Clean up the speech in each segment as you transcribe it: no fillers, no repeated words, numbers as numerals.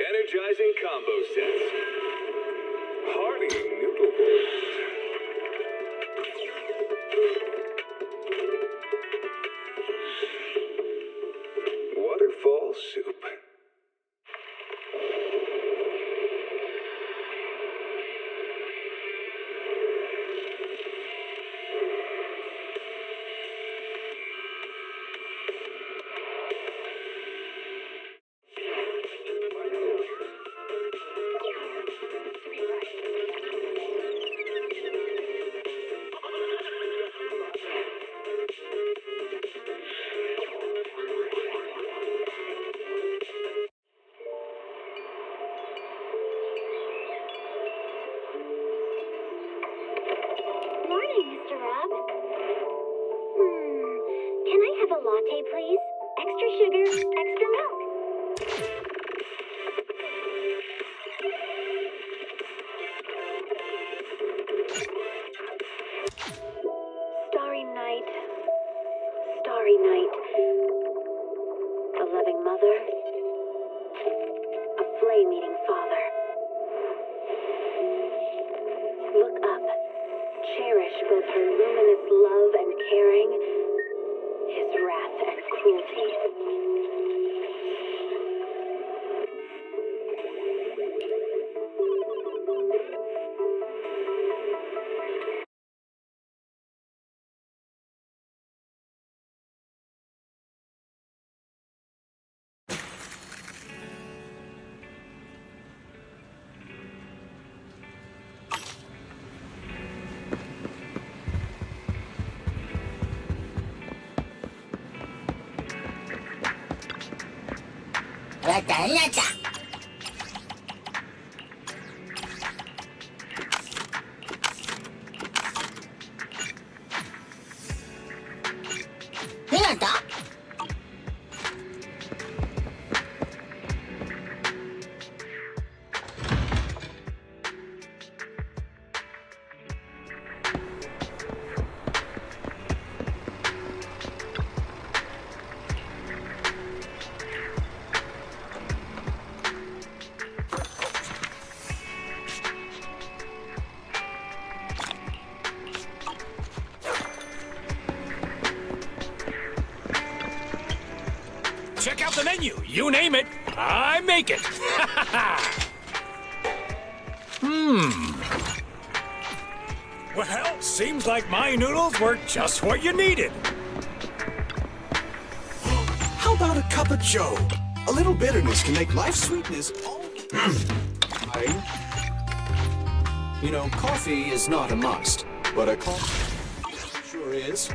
energizing combo sets. Hearty noodle boards. Waterfall soup. Can I have a latte, please? Extra sugar, extra milk. Starry night, a loving mother, a flame-eating father. Look up, cherish both her luminous love and caring, his wrath and cruelty. Это. Check out the menu. You name it, I make it. Well, seems like my noodles were just what you needed. How about a cup of joe? A little bitterness can make life sweetness all fine. You know, coffee is not a must, but a coffee sure is.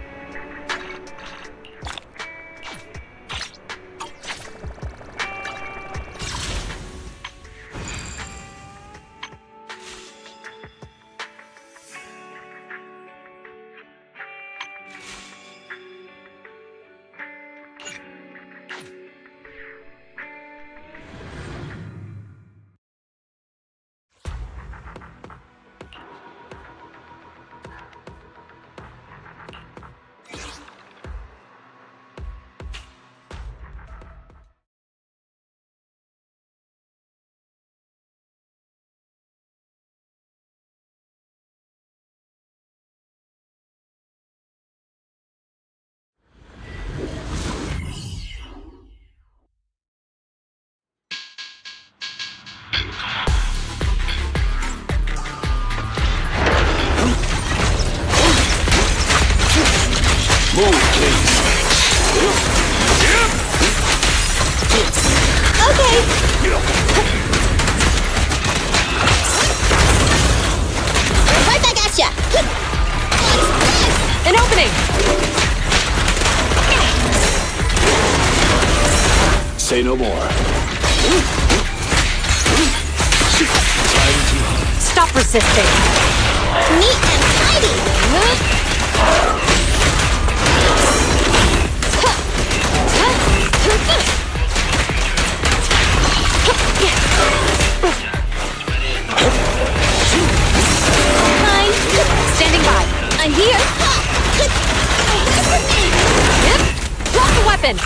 Say no more. Stop resisting. Neat and tidy. Mine. Standing by. I'm here. Drop the weapon.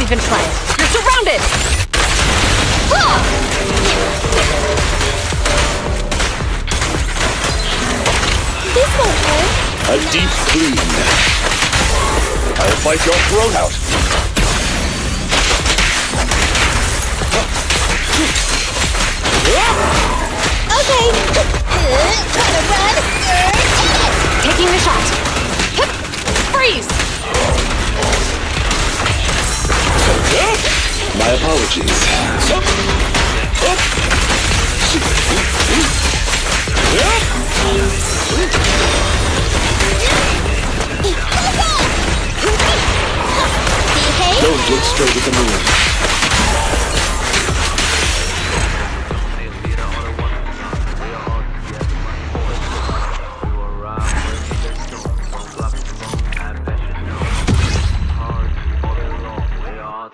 even try it. You're surrounded! This won't hurt. A deep clean. I'll fight your throat out. Okay. Try to run. Taking the shot. Freeze! My apologies. Behave. Don't look straight at the moon.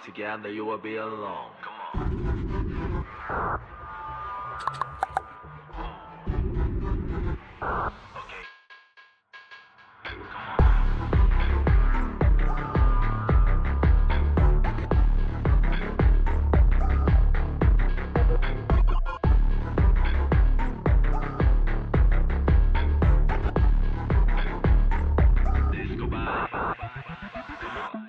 Together you will be alone. Come on. Okay. Disco bye. Come on.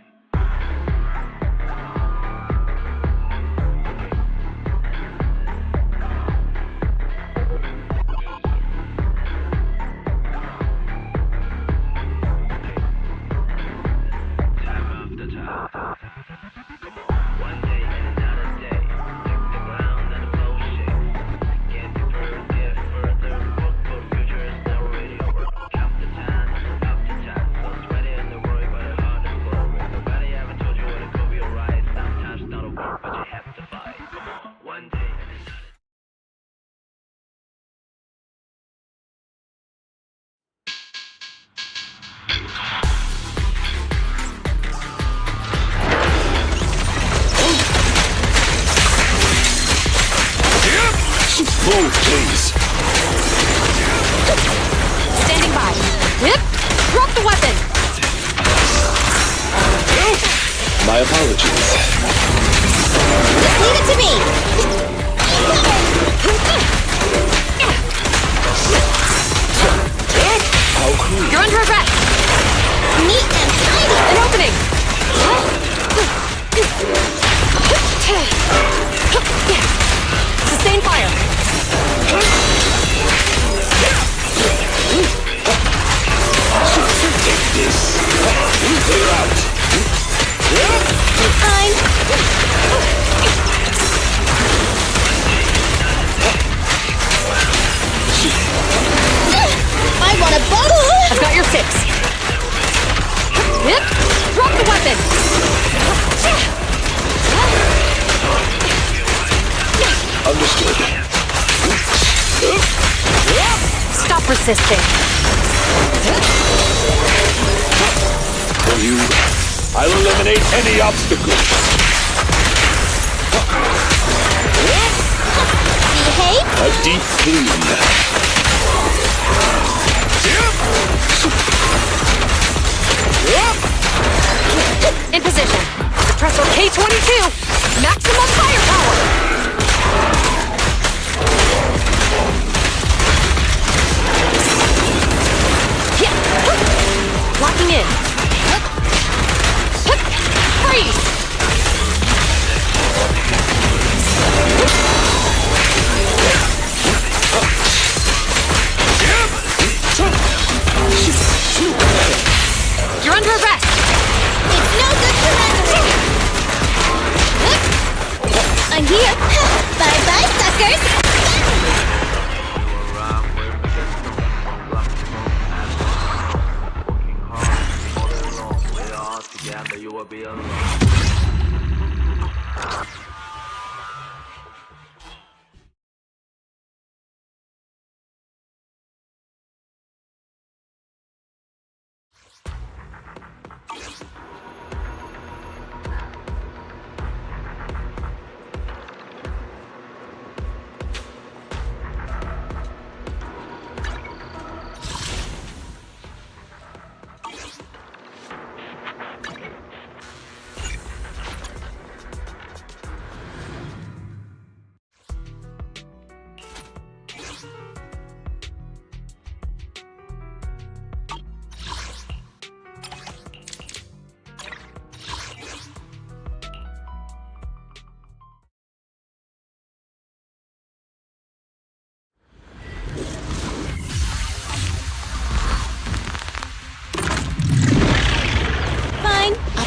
Move, please. Standing by. Whip! Drop the weapon! My apologies. Leave it to me. How cruel. You're under arrest! Neat and tidy. An opening! Sustain fire! Take this. Clear out. Fine. I want a bubble. I've got your six. Whip! Drop the weapon! Understood. Stop resisting. For you, I'll eliminate any obstacles. Behave. A deep clean. In position. Compressor K-22. Maximum firepower. Locking in. Freeze. You're under arrest. It's no good surrendering. I'm here.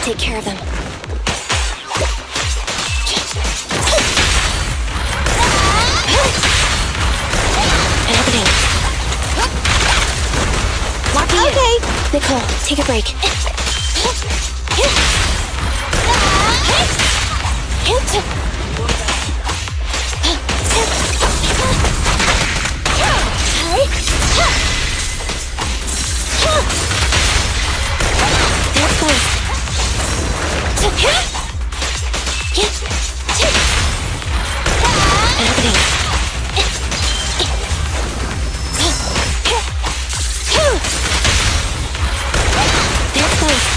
take care of them. Opening. Locking in. Nicole, take a break. They're close. Opening. They're close.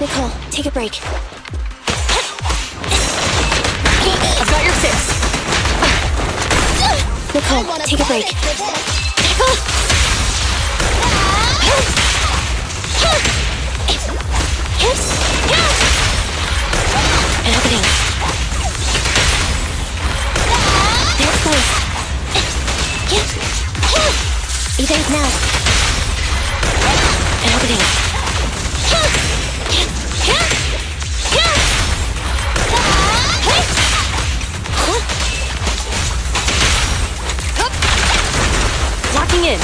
Nicole, take a break. I've got your six. Nicole, take a break. Opening. They're close. Evade now. Opening. Locking in.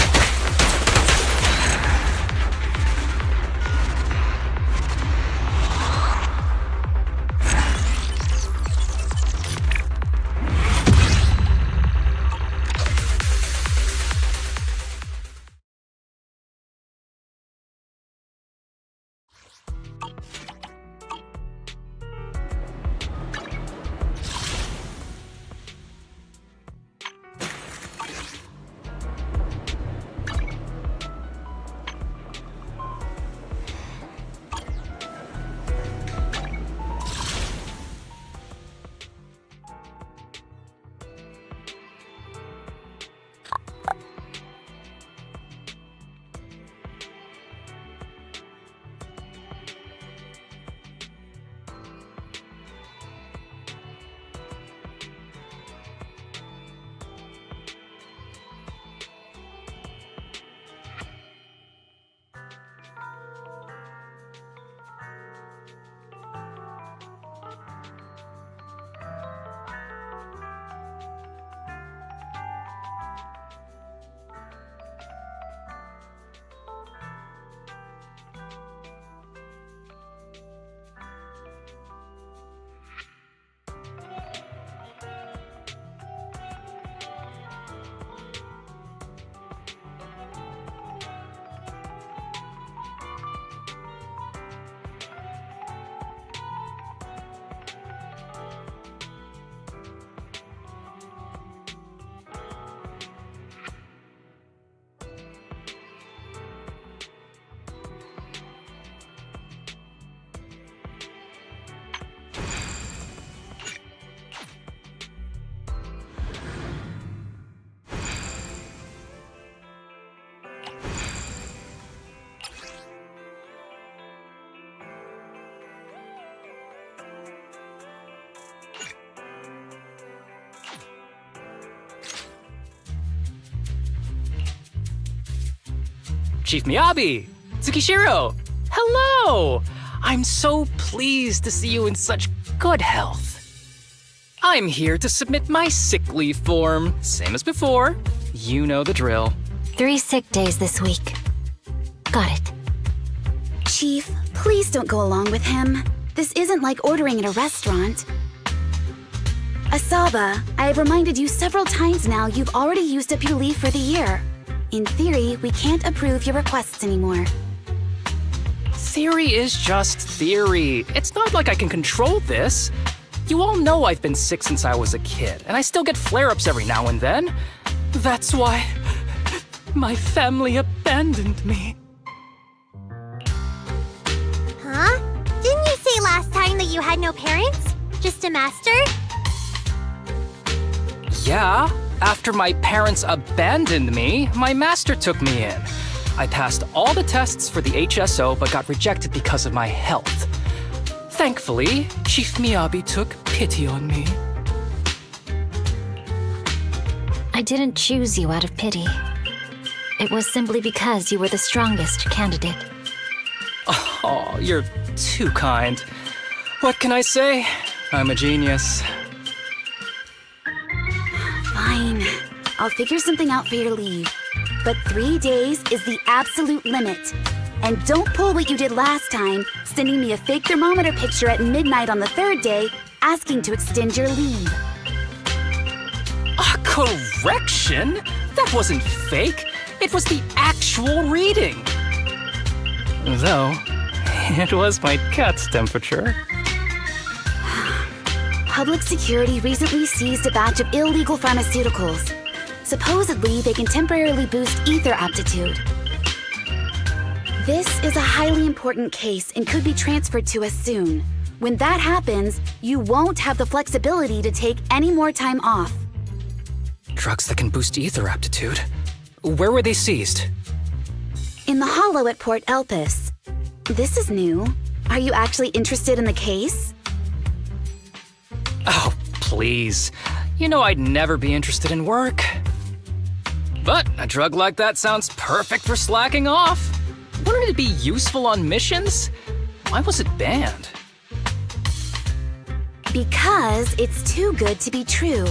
Chief Miyabi! Tsukishiro! Hello! I'm so pleased to see you in such good health. I'm here to submit my sick leave form. Same as before. You know the drill. 3 sick days this week. Got it. Chief, please don't go along with him. This isn't like ordering at a restaurant. Asaba, I have reminded you several times now you've already used up your leave for the year. In theory, we can't approve your requests anymore. Theory is just theory. It's not like I can control this. You all know I've been sick since I was a kid, and I still get flare-ups every now and then. That's why my family abandoned me. Huh? Didn't you say last time that you had no parents? Just a master? Yeah, after my parents abandoned me, my master took me in. I passed all the tests for the HSO but got rejected because of my health. Thankfully, Chief Miyabi took pity on me. I didn't choose you out of pity. It was simply because you were the strongest candidate. Oh, you're too kind. What can I say? I'm a genius. Fine. I'll figure something out for your leave. But 3 days is the absolute limit. And don't pull what you did last time, sending me a fake thermometer picture at midnight on the 3rd day, asking to extend your leave. A correction? That wasn't fake. It was the actual reading. Though, it was my cat's temperature. Public security recently seized a batch of illegal pharmaceuticals. Supposedly, they can temporarily boost ether aptitude. This is a highly important case and could be transferred to us soon. When that happens, you won't have the flexibility to take any more time off. Drugs that can boost ether aptitude? Where were they seized? In the hollow at Port Elpis. This is new. Are you actually interested in the case? Oh, please. You know I'd never be interested in work. But a drug like that sounds perfect for slacking off. Wouldn't it be useful on missions? Why was it banned? Because it's too good to be true.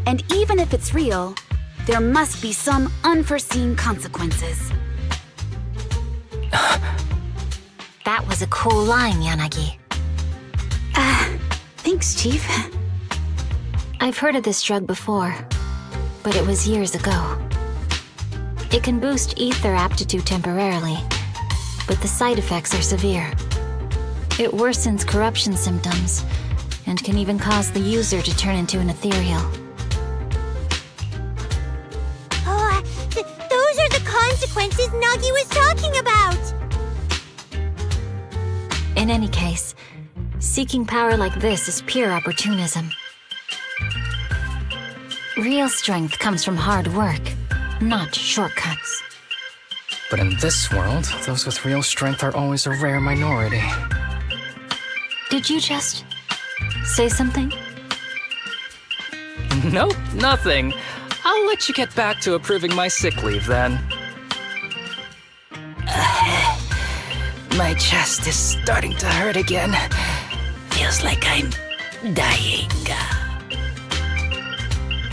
And even if it's real, there must be some unforeseen consequences. That was a cool line, Yanagi. Thanks, Chief. I've heard of this drug before, but it was years ago. It can boost ether aptitude temporarily, but the side effects are severe. It worsens corruption symptoms, and can even cause the user to turn into an ethereal. Oh, those are the consequences Nagi was talking about! In any case, seeking power like this is pure opportunism. Real strength comes from hard work, not shortcuts. But in this world, those with real strength are always a rare minority. Did you just say something? Nope, nothing. I'll let you get back to approving my sick leave then. My chest is starting to hurt again. Feels like I'm dying.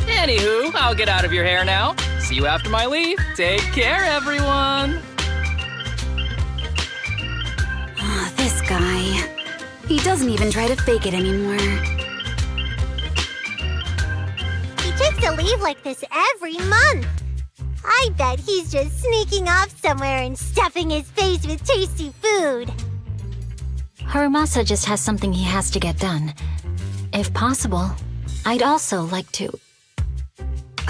Anywho, I'll get out of your hair now. See you after my leave. Take care, everyone. Oh, this guy. He doesn't even try to fake it anymore. He takes a leave like this every month. I bet he's just sneaking off somewhere and stuffing his face with tasty food. Harumasa just has something he has to get done. If possible, I'd also like to...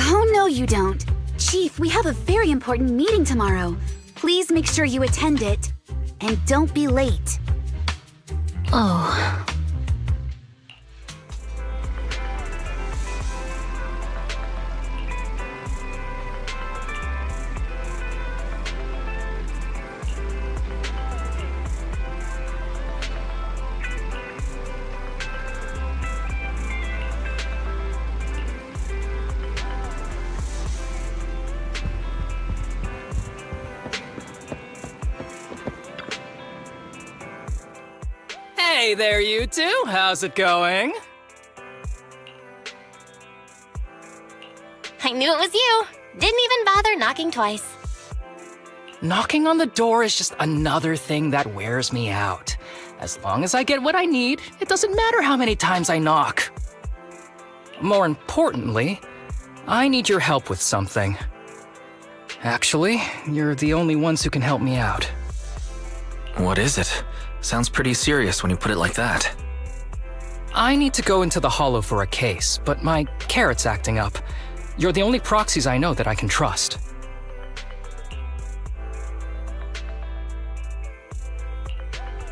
Oh, no, you don't. Chief, we have a very important meeting tomorrow. Please make sure you attend it. And don't be late. Oh... Hey there, you two. How's it going? I knew it was you. Didn't even bother knocking twice. Knocking on the door is just another thing that wears me out. As long as I get what I need, it doesn't matter how many times I knock. More importantly, I need your help with something. Actually, you're the only ones who can help me out. What is it? Sounds pretty serious when you put it like that. I need to go into the Hollow for a case, but my carrot's acting up. You're the only proxies I know that I can trust.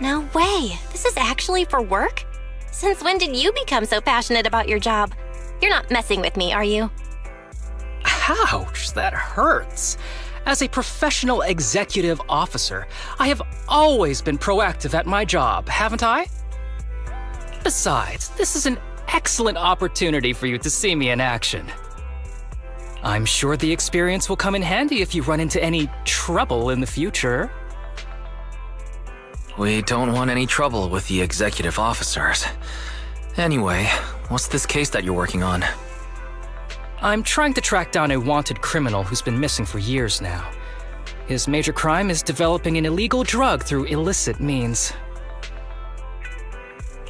No way! This is actually for work? Since when did you become so passionate about your job? You're not messing with me, are you? Ouch, that hurts. As a professional executive officer, I have always been proactive at my job, haven't I? Besides, this is an excellent opportunity for you to see me in action. I'm sure the experience will come in handy if you run into any trouble in the future. We don't want any trouble with the executive officers. Anyway, what's this case that you're working on? I'm trying to track down a wanted criminal who's been missing for years now. His major crime is developing an illegal drug through illicit means.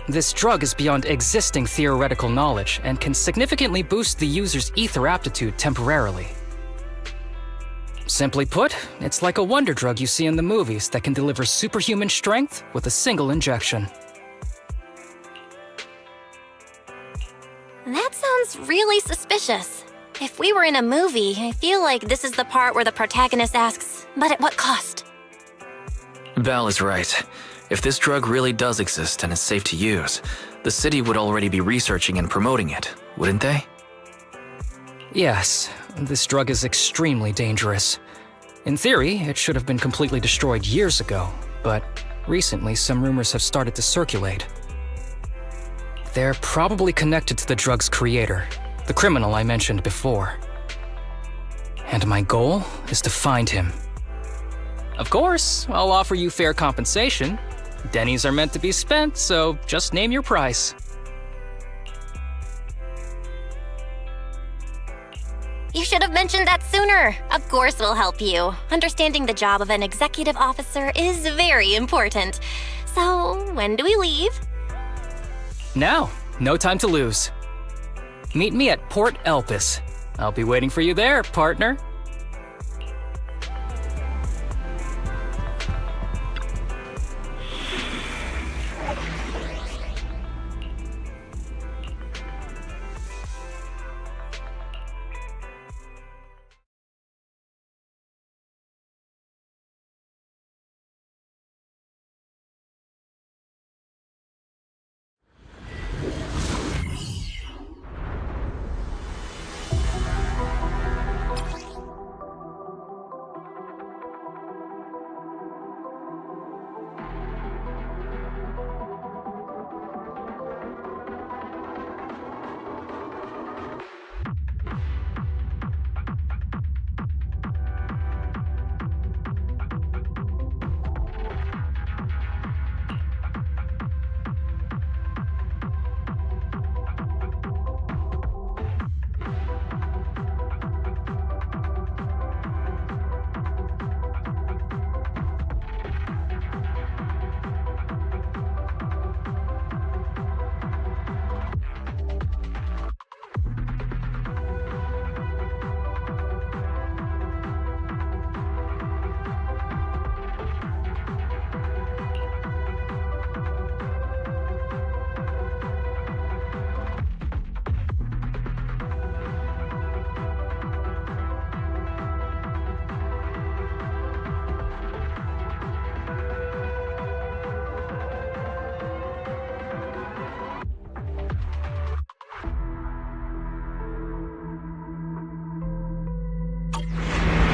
This drug is beyond existing theoretical knowledge and can significantly boost the user's ether aptitude temporarily. Simply put, it's like a wonder drug you see in the movies that can deliver superhuman strength with a single injection. That sounds really suspicious. If we were in a movie, I feel like this is the part where the protagonist asks, but at what cost? Val is right. If this drug really does exist and is safe to use, the city would already be researching and promoting it, wouldn't they? Yes, this drug is extremely dangerous. In theory, it should have been completely destroyed years ago, but recently some rumors have started to circulate. They're probably connected to the drug's creator, the criminal I mentioned before. And my goal is to find him. Of course, I'll offer you fair compensation. Dennies are meant to be spent, so just name your price. You should have mentioned that sooner. Of course we'll help you. Understanding the job of an executive officer is very important. So, when do we leave? Now, no time to lose. Meet me at Port Elpis. I'll be waiting for you there, partner.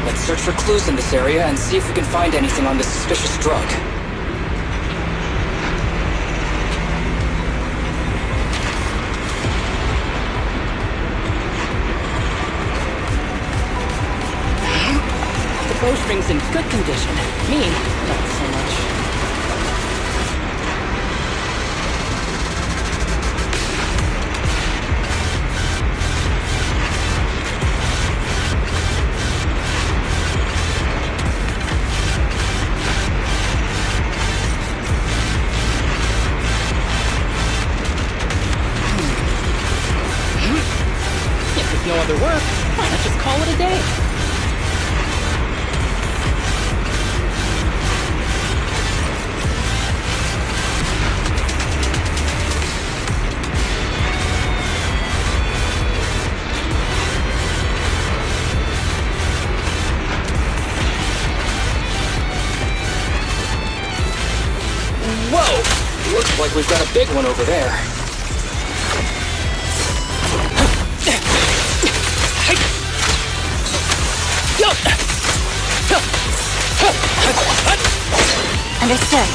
Let's search for clues in this area and see if we can find anything on this suspicious drug. The bowstring's in good condition. Me, not so much. No other work, why not just call it a day? We've got a big one over there. Understood.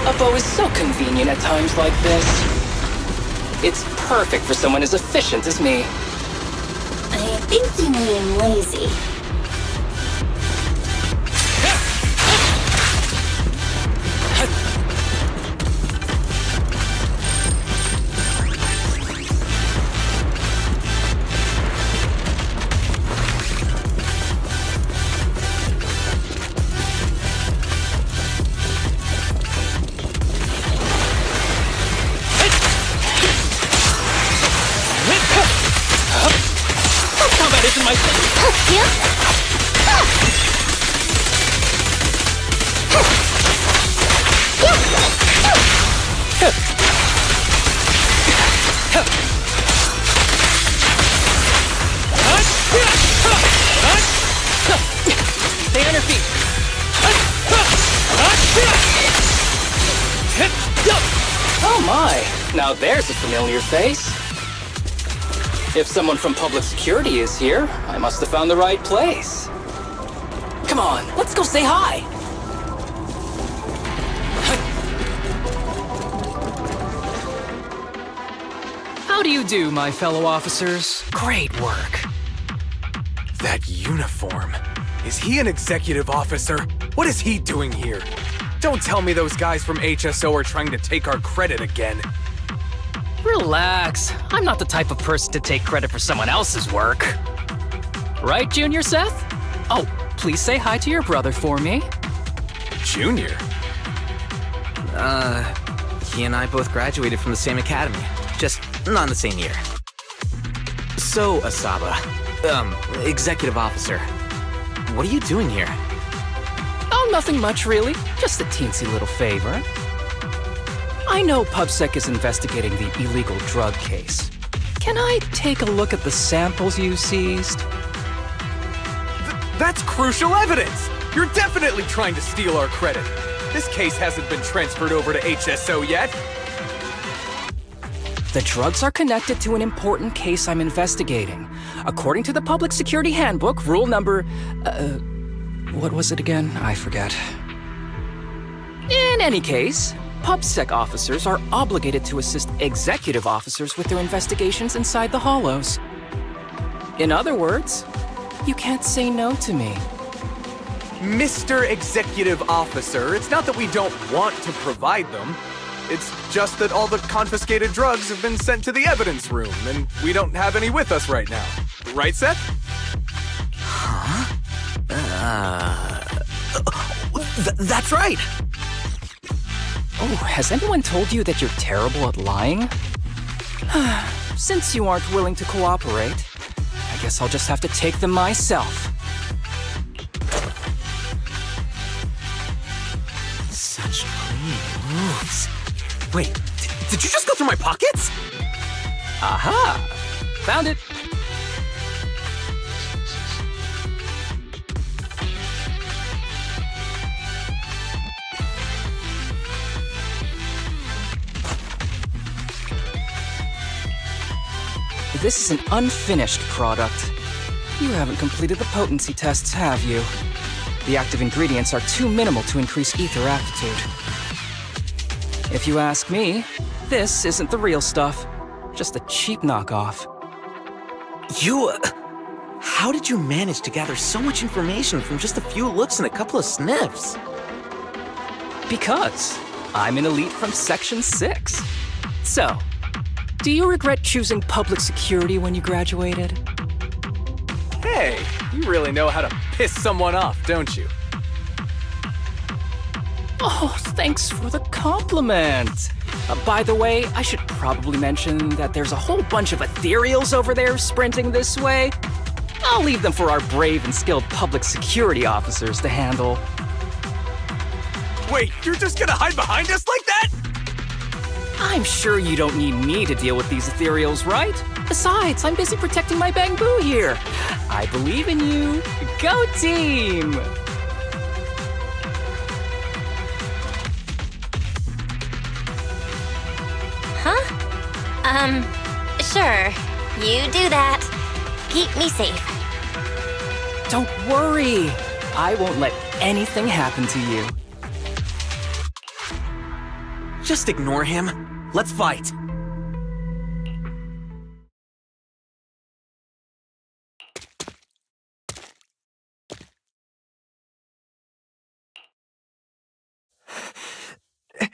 Uppo is so convenient at times like this. It's perfect for someone as efficient as me. I think you mean lazy. Stay on your feet. Oh my, now there's a familiar face. If someone from public security is here, I must have found the right place. Come on, let's go say hi. How do you do, my fellow officers? Great work. That uniform. Is he an executive officer? What is he doing here? Don't tell me those guys from HSO are trying to take our credit again. Relax. I'm not the type of person to take credit for someone else's work. Right, Junior Seth? Oh, please say hi to your brother for me. Junior? He and I both graduated from the same academy. Just not in the same year. So, Asaba, executive officer, what are you doing here? Oh, nothing much, really. Just a teensy little favor. I know PubSec is investigating the illegal drug case. Can I take a look at the samples you seized? That's crucial evidence! You're definitely trying to steal our credit. This case hasn't been transferred over to HSO yet. The drugs are connected to an important case I'm investigating. According to the Public Security Handbook, rule number... what was it again? I forget. In any case, PubSec officers are obligated to assist executive officers with their investigations inside the Hollows. In other words, you can't say no to me. Mr. Executive Officer, it's not that we don't want to provide them. It's just that all the confiscated drugs have been sent to the evidence room, and we don't have any with us right now. Right, Seth? Huh? That's right! Oh, has anyone told you that you're terrible at lying? Since you aren't willing to cooperate, I guess I'll just have to take them myself. Moves. Wait, did you just go through my pockets? Aha! Found it! This is an unfinished product. You haven't completed the potency tests, have you? The active ingredients are too minimal to increase ether aptitude. If you ask me, this isn't the real stuff. Just a cheap knockoff. How did you manage to gather so much information from just a few looks and a couple of sniffs? Because I'm an elite from Section 6. So, do you regret choosing public security when you graduated? Hey, you really know how to piss someone off, don't you? Oh, thanks for the compliment. By the way, I should probably mention that there's a whole bunch of ethereals over there sprinting this way. I'll leave them for our brave and skilled public security officers to handle. Wait, you're just gonna hide behind us like that? I'm sure you don't need me to deal with these ethereals, right? Besides, I'm busy protecting my bamboo here. I believe in you. Go team! Huh? Sure. You do that. Keep me safe. Don't worry. I won't let anything happen to you. Just ignore him. Let's fight.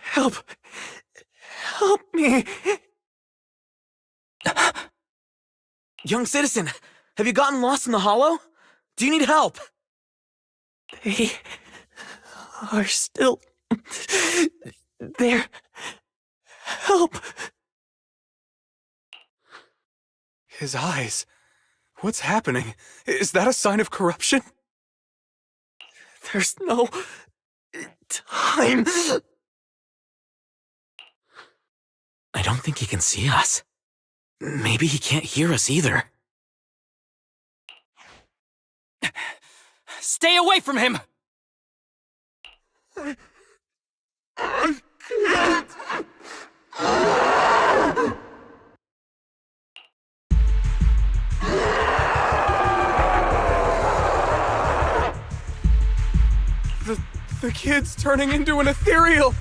Help! Help me! Young citizen, have you gotten lost in the hollow? Do you need help? They are still there. Help! His eyes. What's happening? Is that a sign of corruption? There's no time. I don't think he can see us. Maybe he can't hear us either. Stay away from him! I can't. The kid's turning into an ethereal!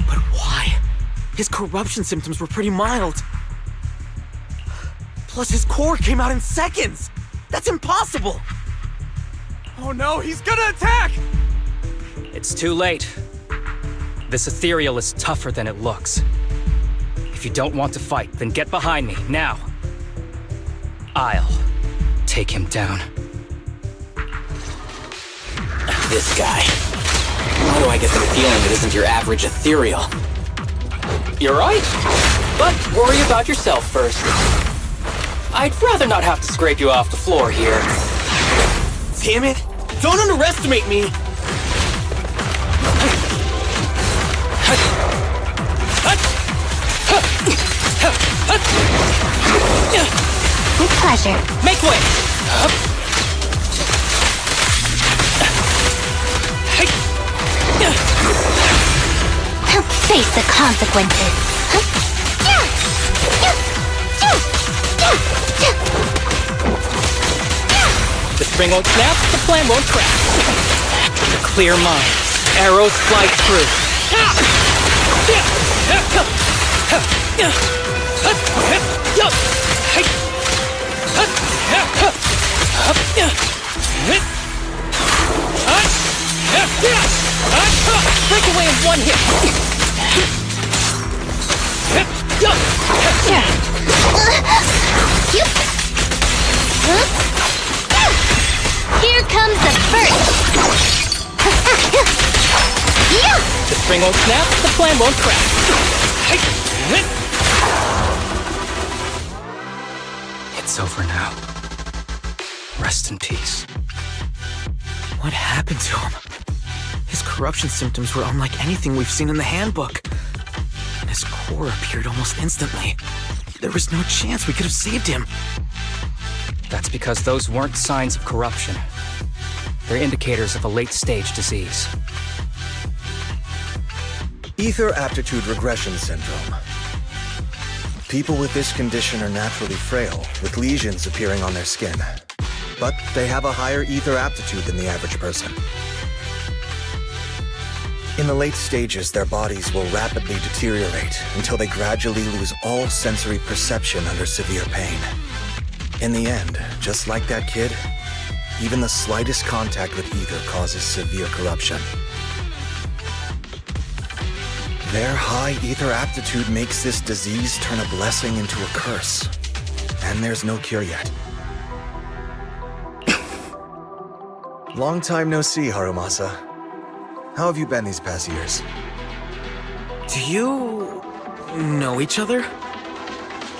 But why? His corruption symptoms were pretty mild. Plus his core came out in seconds! That's impossible! Oh no, he's gonna attack! It's too late. This ethereal is tougher than it looks. If you don't want to fight, then get behind me, now. I'll take him down. This guy. Why do I get the feeling it isn't your average ethereal? You're right. But worry about yourself first. I'd rather not have to scrape you off the floor here. Damn it! Don't underestimate me! With pleasure. Make way! Face the consequences. The string won't snap, the plan won't crack. Clear mind. Arrows fly through. Break away in one hit. Here comes the first. The string won't snap, the plan won't crack. It's over now. Rest in peace. What happened to him? His corruption symptoms were unlike anything we've seen in the handbook. And his core appeared almost instantly. There was no chance we could have saved him. That's because those weren't signs of corruption. They're indicators of a late-stage disease. Ether aptitude regression syndrome. People with this condition are naturally frail, with lesions appearing on their skin. But they have a higher ether aptitude than the average person. In the late stages, their bodies will rapidly deteriorate until they gradually lose all sensory perception under severe pain. In the end, just like that kid, even the slightest contact with ether causes severe corruption. Their high ether aptitude makes this disease turn a blessing into a curse. And there's no cure yet. Long time no see, Harumasa. How have you been these past years? Do you know each other?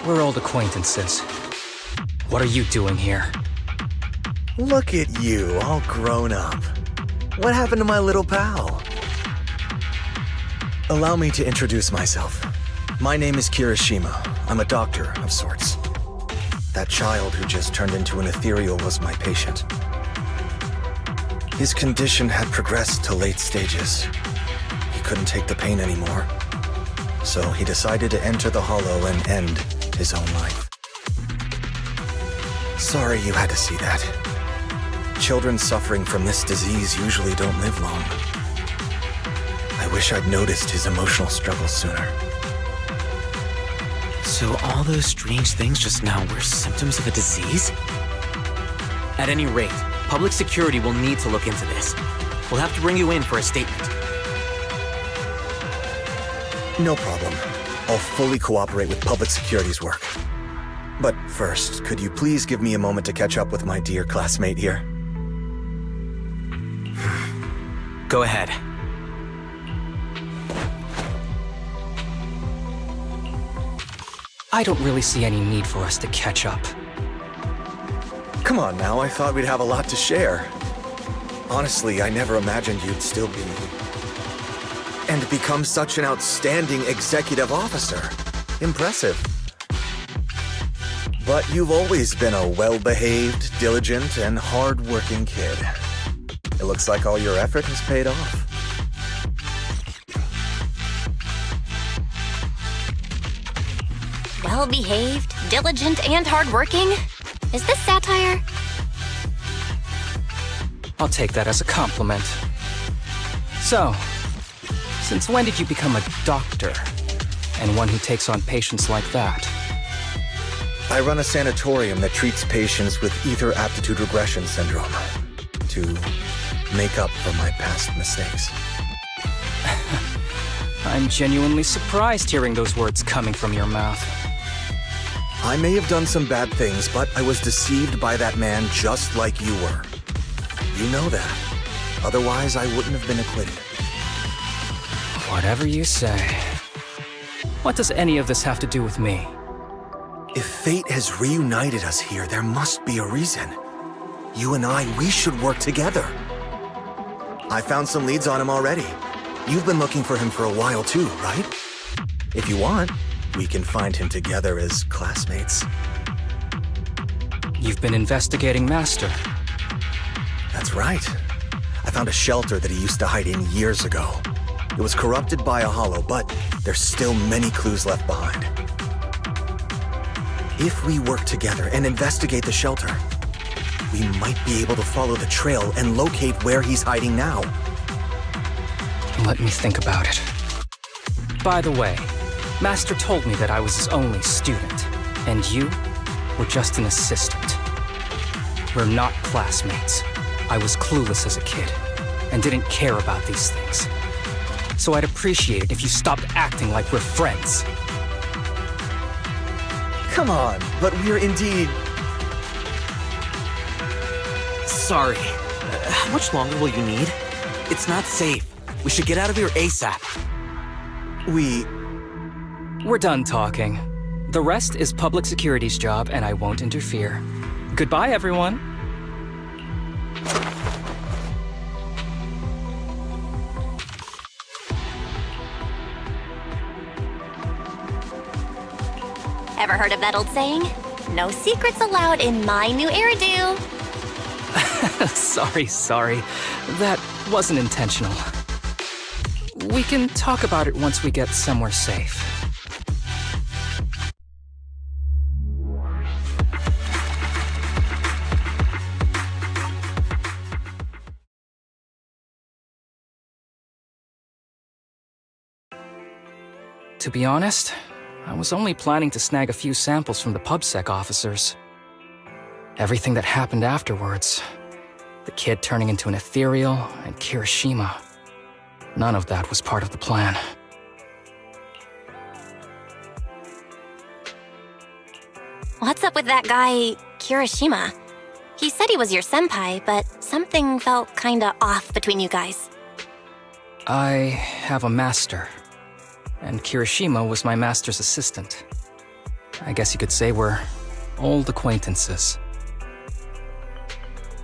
We're old acquaintances. What are you doing here? Look at you, all grown up. What happened to my little pal? Allow me to introduce myself. My name is Kirishima. I'm a doctor of sorts. That child who just turned into an ethereal was my patient. His condition had progressed to late stages. He couldn't take the pain anymore. So he decided to enter the Hollow and end his own life. Sorry you had to see that. Children suffering from this disease usually don't live long. I wish I'd noticed his emotional struggles sooner. So all those strange things just now were symptoms of a disease? At any rate, public security will need to look into this. We'll have to bring you in for a statement. No problem. I'll fully cooperate with public security's work. But first, could you please give me a moment to catch up with my dear classmate here? Go ahead. I don't really see any need for us to catch up. Come on now, I thought we'd have a lot to share. Honestly, I never imagined you'd still be... and become such an outstanding executive officer. Impressive. But you've always been a well-behaved, diligent, and hard-working kid. It looks like all your effort has paid off. Well-behaved, diligent, and hardworking? Is this satire? I'll take that as a compliment. So, since when did you become a doctor? And one who takes on patients like that? I run a sanatorium that treats patients with ether aptitude regression syndrome to make up for my past mistakes. I'm genuinely surprised hearing those words coming from your mouth. I may have done some bad things, but I was deceived by that man just like you were. You know that. Otherwise, I wouldn't have been acquitted. Whatever you say. What does any of this have to do with me? If fate has reunited us here, there must be a reason. You and I, we should work together. I found some leads on him already. You've been looking for him for a while too, right? If you want, we can find him together as classmates. You've been investigating Master. That's right. I found a shelter that he used to hide in years ago. It was corrupted by a hollow, but there's still many clues left behind. If we work together and investigate the shelter, we might be able to follow the trail and locate where he's hiding now. Let me think about it. By the way, Master told me that I was his only student, and you were just an assistant. We're not classmates. I was clueless as a kid, and didn't care about these things. So I'd appreciate it if you stopped acting like we're friends. Come on, but we're indeed... Sorry. How much longer will you need? It's not safe. We should get out of here ASAP. We're done talking. The rest is public security's job, and I won't interfere. Goodbye, everyone. Ever heard of that old saying? No secrets allowed in my new hairdo. Sorry. That wasn't intentional. We can talk about it once we get somewhere safe. To be honest, I was only planning to snag a few samples from the PubSec officers. Everything that happened afterwards, the kid turning into an ethereal, and Kirishima, none of that was part of the plan. What's up with that guy, Kirishima? He said he was your senpai, but something felt kinda off between you guys. I have a master, and Kirishima was my master's assistant. I guess you could say we're old acquaintances.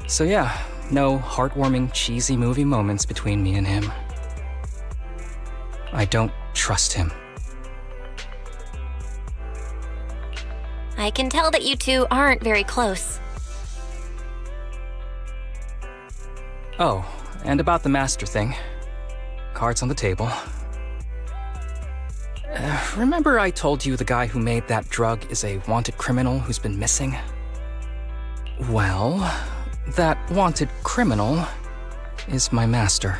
So yeah, no heartwarming, cheesy movie moments between me and him. I don't trust him. I can tell that you two aren't very close. Oh, and about the master thing. Cards on the table. Remember I told you the guy who made that drug is a wanted criminal who's been missing? Well, that wanted criminal is my master.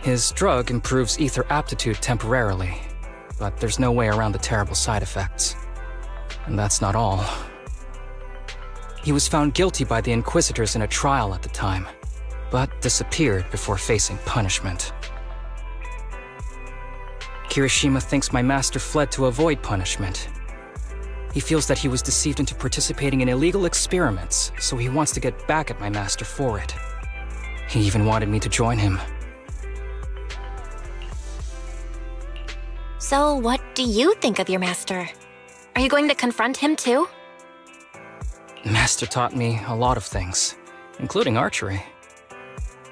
His drug improves ether aptitude temporarily, but there's no way around the terrible side effects. And that's not all. He was found guilty by the Inquisitors in a trial at the time, but disappeared before facing punishment. Kirishima thinks my master fled to avoid punishment. He feels that he was deceived into participating in illegal experiments, so he wants to get back at my master for it. He even wanted me to join him. So what do you think of your master? Are you going to confront him too? Master taught me a lot of things, including archery.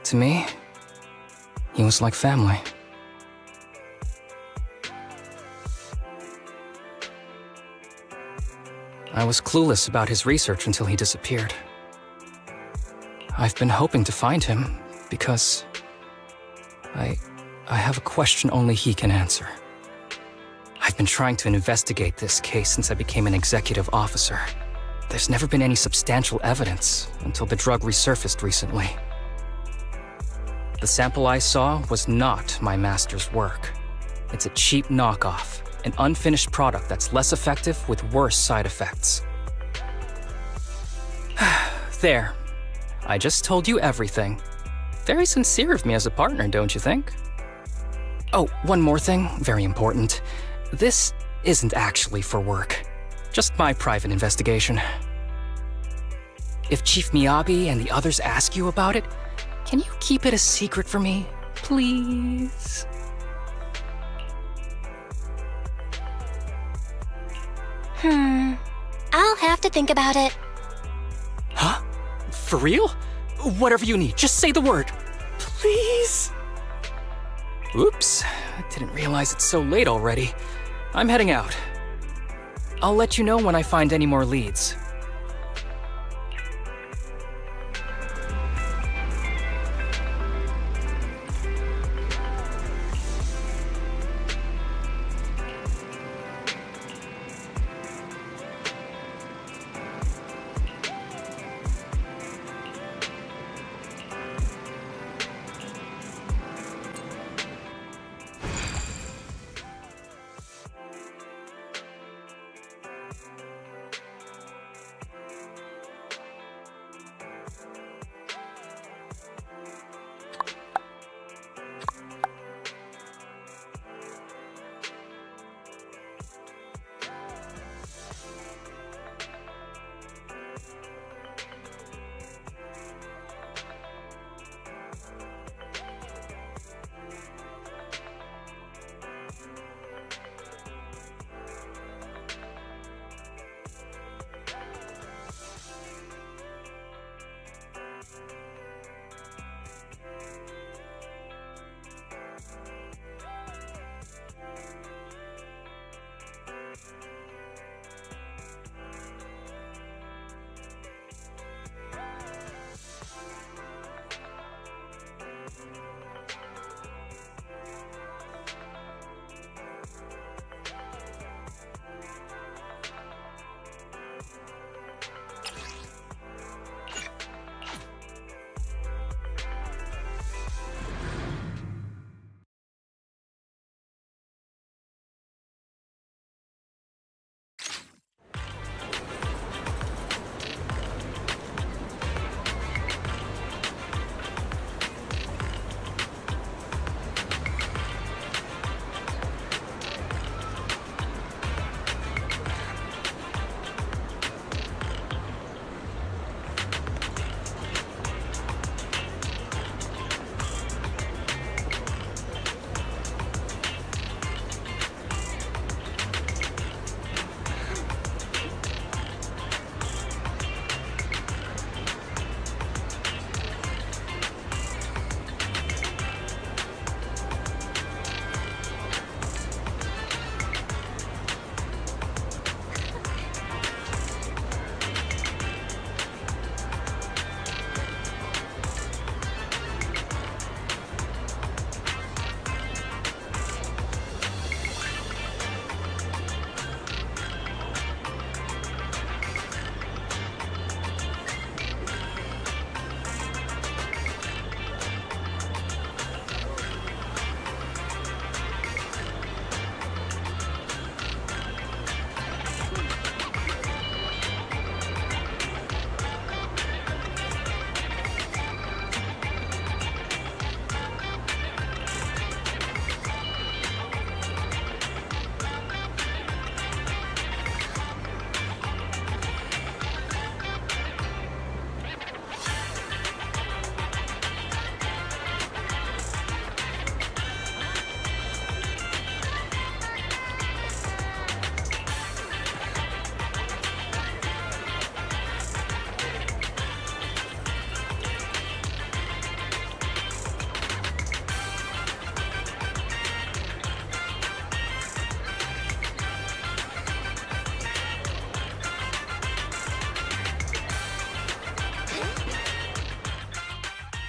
To me, he was like family. I was clueless about his research until he disappeared. I've been hoping to find him because I have a question only he can answer. I've been trying to investigate this case since I became an executive officer. There's never been any substantial evidence until the drug resurfaced recently. The sample I saw was not my master's work. It's a cheap knockoff, an unfinished product that's less effective with worse side effects. There. I just told you everything. Very sincere of me as a partner, don't you think? Oh, one more thing, very important. This isn't actually for work. Just my private investigation. If Chief Miyabi and the others ask you about it, can you keep it a secret for me, please? I'll have to think about it. Huh? For real? Whatever you need, just say the word. Please? Oops, I didn't realize it's so late already. I'm heading out. I'll let you know when I find any more leads.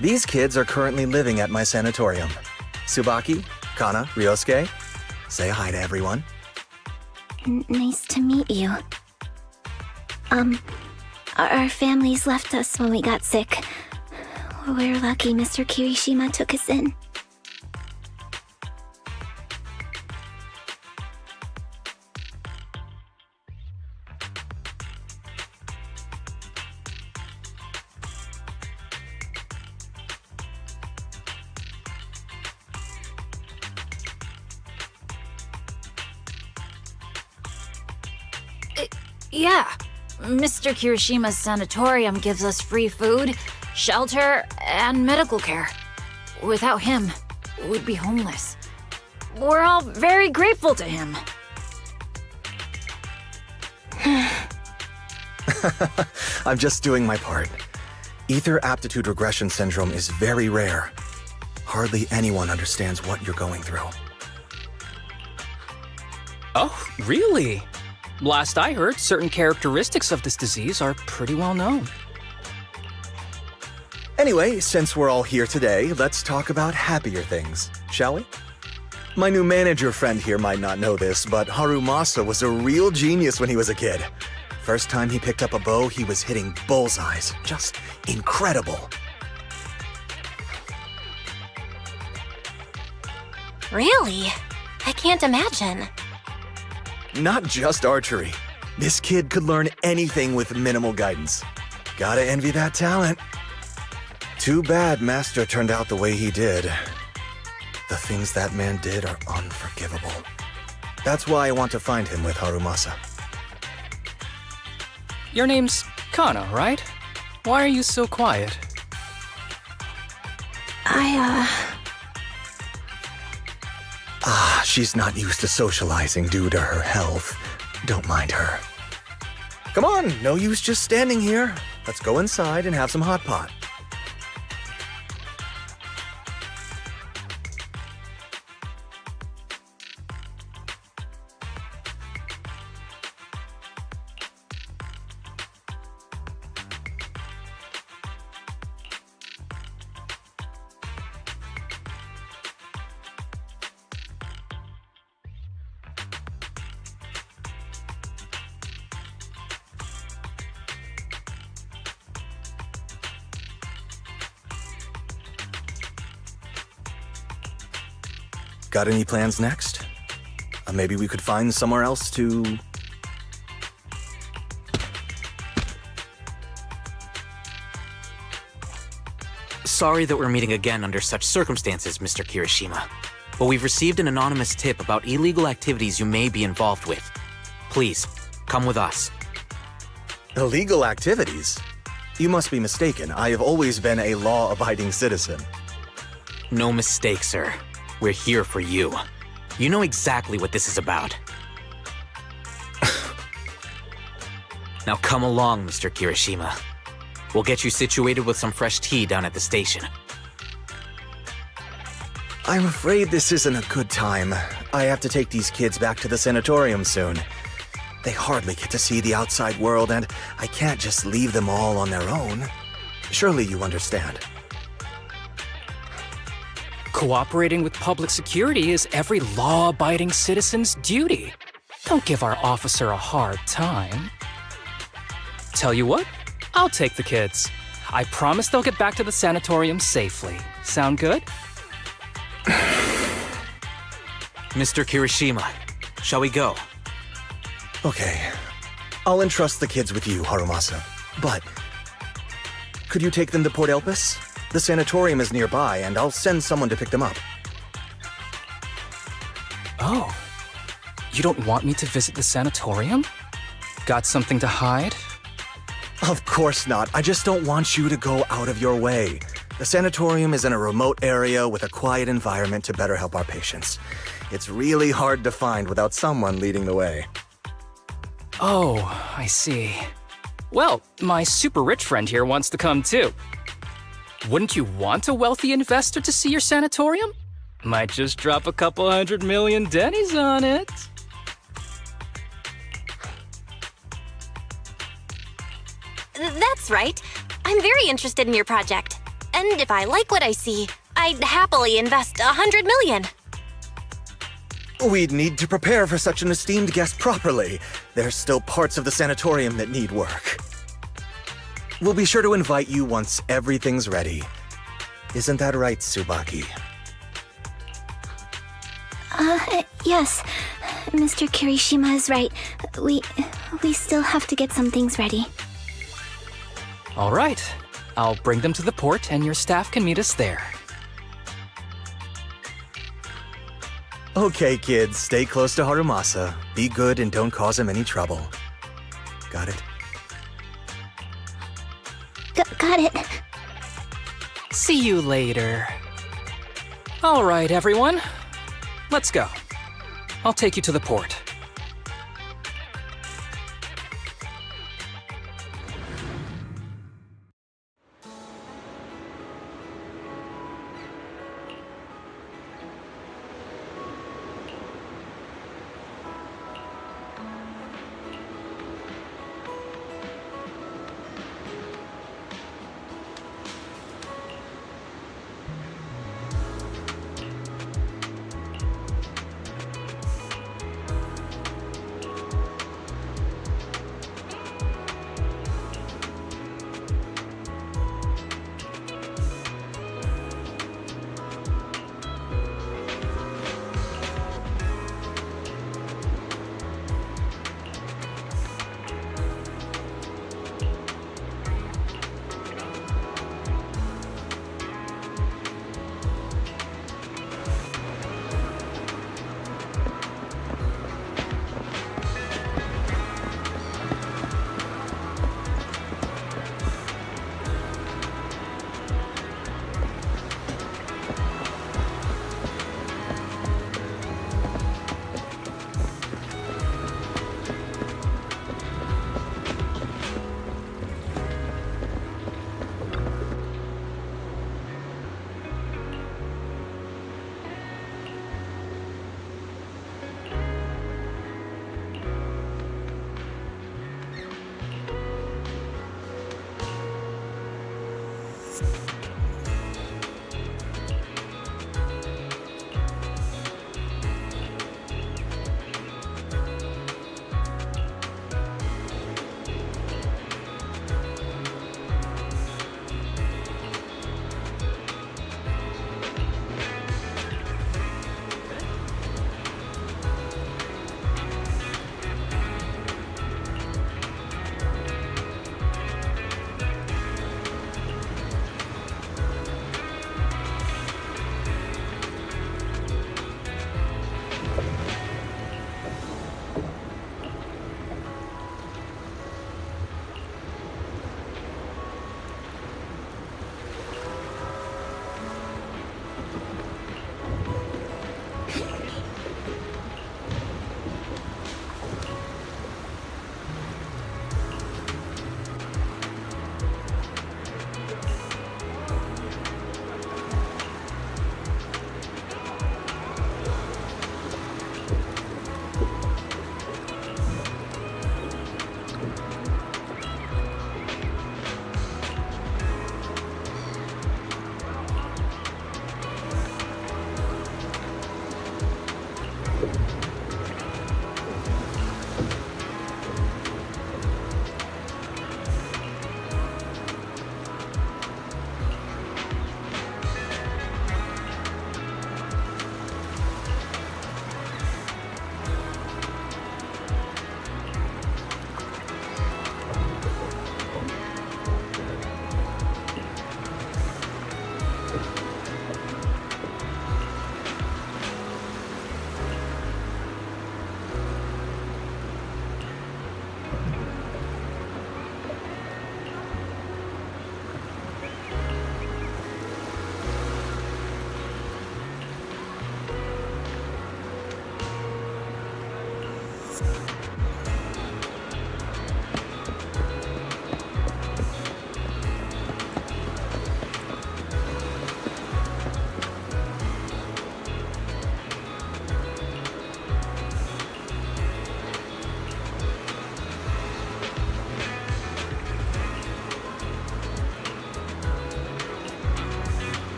These kids are currently living at my sanatorium. Tsubaki, Kana, Ryosuke, say hi to everyone. Nice to meet you. Our families left us when we got sick. We're lucky Mr. Kirishima took us in. Yeah. Mr. Kirishima's sanatorium gives us free food, shelter, and medical care. Without him, we'd be homeless. We're all very grateful to him. I'm just doing my part. Ether aptitude regression syndrome is very rare. Hardly anyone understands what you're going through. Oh, really? Last I heard, certain characteristics of this disease are pretty well known. Anyway, since we're all here today, let's talk about happier things, shall we? My new manager friend here might not know this, but Harumasa was a real genius when he was a kid. First time he picked up a bow, he was hitting bullseyes. Just incredible. Really? I can't imagine. Not just archery. This kid could learn anything with minimal guidance. Gotta envy that talent. Too bad Master turned out the way he did. The things that man did are unforgivable. That's why I want to find him with Harumasa. Your name's Kana, right? Why are you so quiet? She's not used to socializing due to her health. Don't mind her. Come on, no use just standing here. Let's go inside and have some hot pot. Got any plans next? Maybe we could find somewhere else to... Sorry that we're meeting again under such circumstances, Mr. Kirishima. But we've received an anonymous tip about illegal activities you may be involved with. Please, come with us. Illegal activities? You must be mistaken. I have always been a law-abiding citizen. No mistake, sir. We're here for you. You know exactly what this is about. Now come along, Mr. Kirishima. We'll get you situated with some fresh tea down at the station. I'm afraid this isn't a good time. I have to take these kids back to the sanatorium soon. They hardly get to see the outside world, and I can't just leave them all on their own. Surely you understand. Cooperating with public security is every law-abiding citizen's duty. Don't give our officer a hard time. Tell you what, I'll take the kids. I promise they'll get back to the sanatorium safely. Sound good? Mr. Kirishima, shall we go? Okay. I'll entrust the kids with you, Harumasa. But... could you take them to Port Elpis? The sanatorium is nearby, and I'll send someone to pick them up. Oh. You don't want me to visit the sanatorium? Got something to hide? Of course not. I just don't want you to go out of your way. The sanatorium is in a remote area with a quiet environment to better help our patients. It's really hard to find without someone leading the way. Oh, I see. Well, my super rich friend here wants to come too. Wouldn't you want a wealthy investor to see your sanatorium? Might just drop a couple $100 million dennies on it. That's right. I'm very interested in your project. And if I like what I see, I'd happily invest 100 million. We'd need to prepare for such an esteemed guest properly. There's still parts of the sanatorium that need work. We'll be sure to invite you once everything's ready. Isn't that right, Tsubaki? Yes. Mr. Kirishima is right. We still have to get some things ready. All right. I'll bring them to the port and your staff can meet us there. Okay, kids, stay close to Harumasa. Be good and don't cause him any trouble. Got it? Got it. See you later. All right, everyone. Let's go. I'll take you to the port.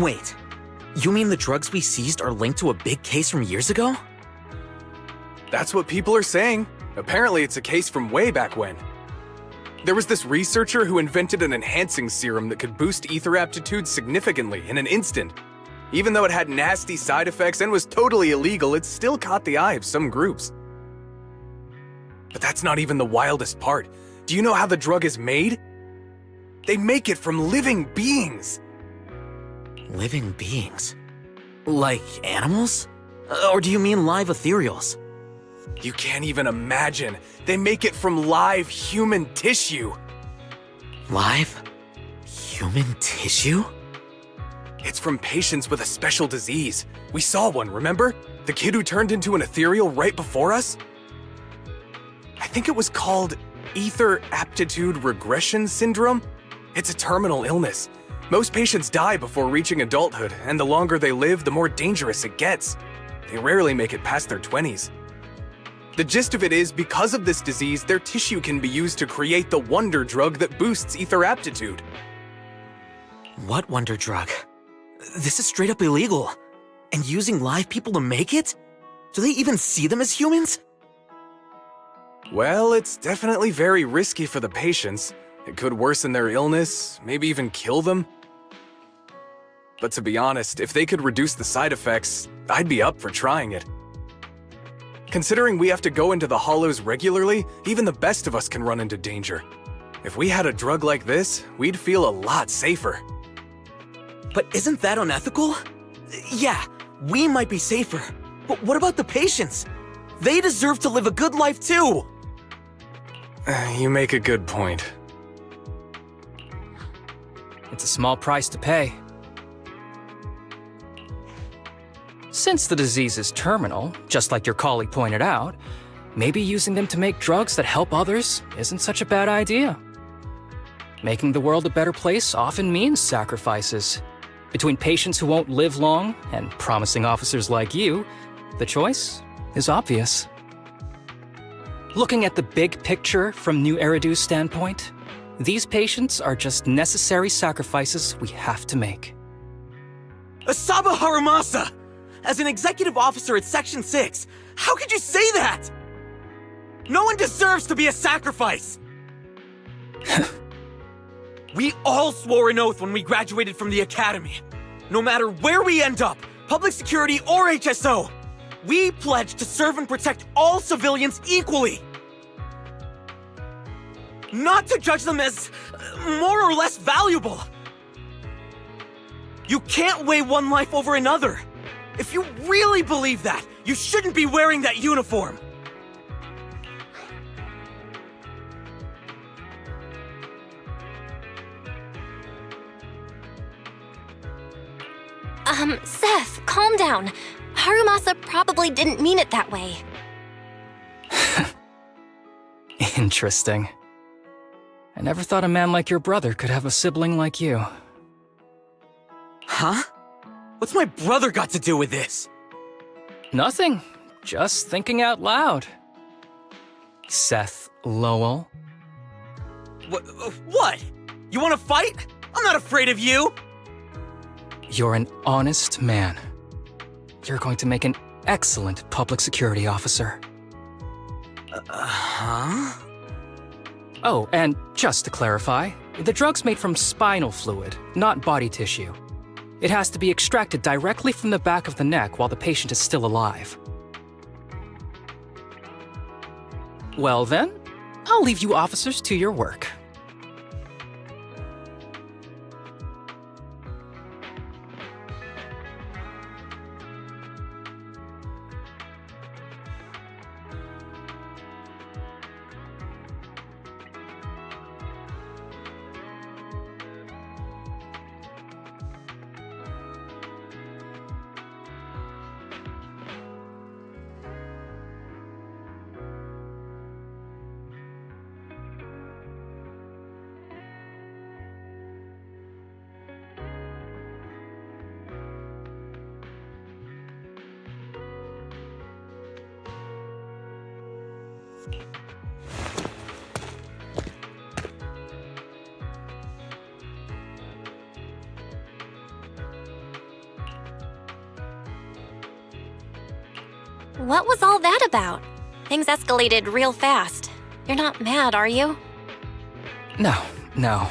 Wait, you mean the drugs we seized are linked to a big case from years ago? That's what people are saying. Apparently it's a case from way back when. There was this researcher who invented an enhancing serum that could boost ether aptitude significantly in an instant. Even though it had nasty side effects and was totally illegal, it still caught the eye of some groups. But that's not even the wildest part. Do you know how the drug is made? They make it from living beings. Living beings? Like animals? Or do you mean live ethereals? You can't even imagine. They make it from live human tissue. Live? Human tissue? It's from patients with a special disease. We saw one, remember? The kid who turned into an ethereal right before us? I think it was called ether aptitude regression syndrome. It's a terminal illness. Most patients die before reaching adulthood, and the longer they live, the more dangerous it gets. They rarely make it past their 20s. The gist of it is, because of this disease, their tissue can be used to create the wonder drug that boosts ether aptitude. What wonder drug? This is straight up illegal. And using live people to make it? Do they even see them as humans? Well, it's definitely very risky for the patients. It could worsen their illness, maybe even kill them. But to be honest, if they could reduce the side effects, I'd be up for trying it. Considering we have to go into the hollows regularly, even the best of us can run into danger. If we had a drug like this, we'd feel a lot safer. But isn't that unethical? Yeah, we might be safer, but what about the patients? They deserve to live a good life too! You make a good point. It's a small price to pay. Since the disease is terminal, just like your colleague pointed out, maybe using them to make drugs that help others isn't such a bad idea. Making the world a better place often means sacrifices. Between patients who won't live long and promising officers like you, the choice is obvious. Looking at the big picture from New Eridu's standpoint, these patients are just necessary sacrifices we have to make. Asaba Harumasa! As an executive officer at Section 6, how could you say that? No one deserves to be a sacrifice! We all swore an oath when we graduated from the academy. No matter where we end up, public security or HSO, we pledge to serve and protect all civilians equally. Not to judge them as more or less valuable. You can't weigh one life over another. If you really believe that, you shouldn't be wearing that uniform. Seth, calm down. Harumasa probably didn't mean it that way. Interesting. I never thought a man like your brother could have a sibling like you. Huh? What's my brother got to do with this? Nothing. Just thinking out loud. Seth Lowell. What? You want to fight? I'm not afraid of you! You're an honest man. You're going to make an excellent public security officer. Huh? Oh, and just to clarify, the drug's made from spinal fluid, not body tissue. It has to be extracted directly from the back of the neck while the patient is still alive. Well then, I'll leave you officers to your work. What was all that about? Things escalated real fast. You're not mad, are you? No.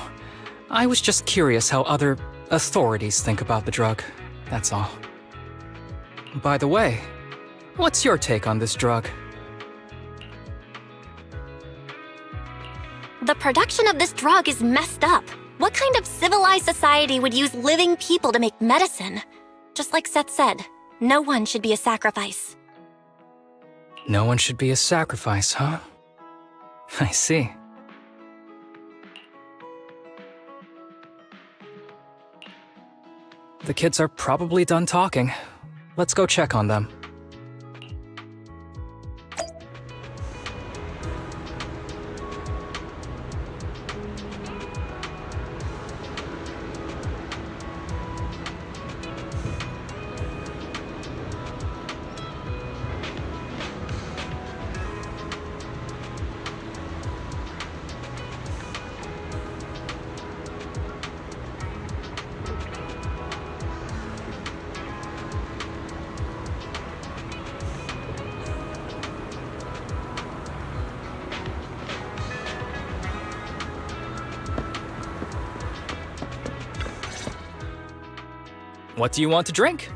I was just curious how other authorities think about the drug, that's all. By the way, what's your take on this drug? The production of this drug is messed up. What kind of civilized society would use living people to make medicine? Just like Seth said, no one should be a sacrifice. No one should be a sacrifice, huh? I see. The kids are probably done talking. Let's go check on them. What do you want to drink?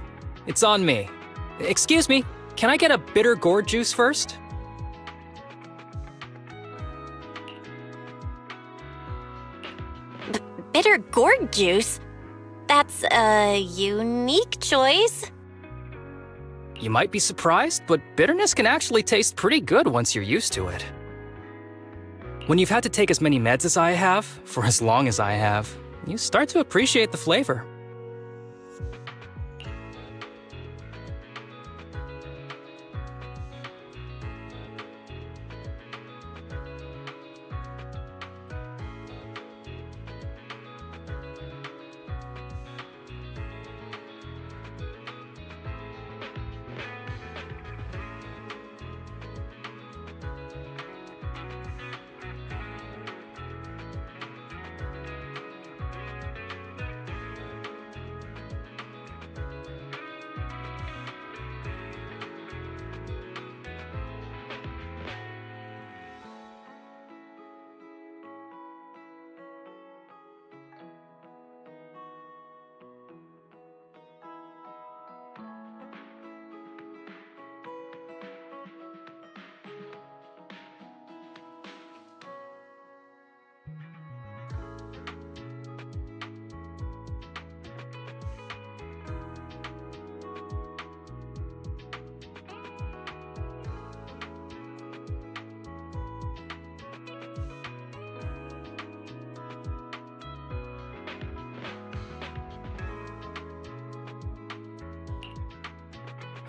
It's on me. Excuse me, can I get a bitter gourd juice first? Bitter gourd juice? That's a unique choice. You might be surprised, but bitterness can actually taste pretty good once you're used to it. When you've had to take as many meds as I have, for as long as I have, you start to appreciate the flavor.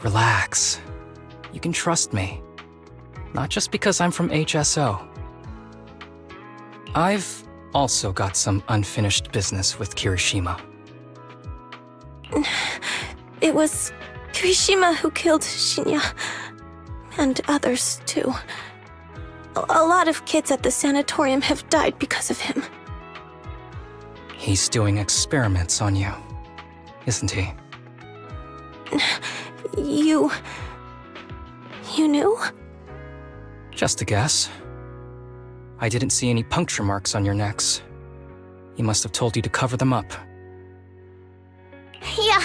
Relax. You can trust me. Not just because I'm from HSO. I've also got some unfinished business with Kirishima. It was Kirishima who killed Shinya. And others, too. A lot of kids at the sanatorium have died because of him. He's doing experiments on you, isn't he? You knew? Just a guess. I didn't see any puncture marks on your necks. He must have told you to cover them up. Yeah,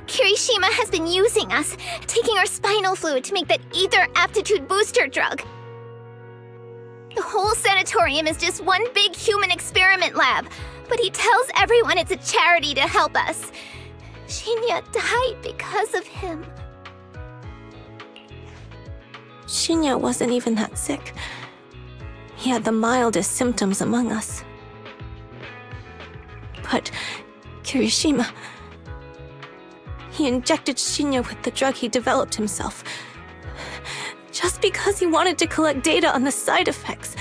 Kirishima has been using us, taking our spinal fluid to make that ether aptitude booster drug. The whole sanatorium is just one big human experiment lab, but he tells everyone it's a charity to help us. Shinya died because of him. Shinya wasn't even that sick. He had the mildest symptoms among us. But Kirishima... he injected Shinya with the drug he developed himself. Just because he wanted to collect data on the side effects,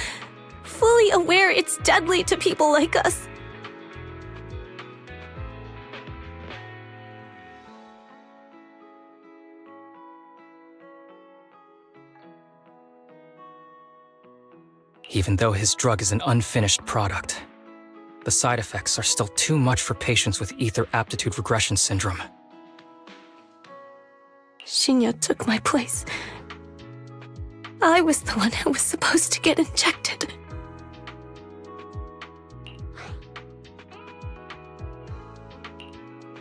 fully aware it's deadly to people like us. Even though his drug is an unfinished product, the side effects are still too much for patients with ether aptitude regression syndrome. Shinya took my place, I was the one who was supposed to get injected.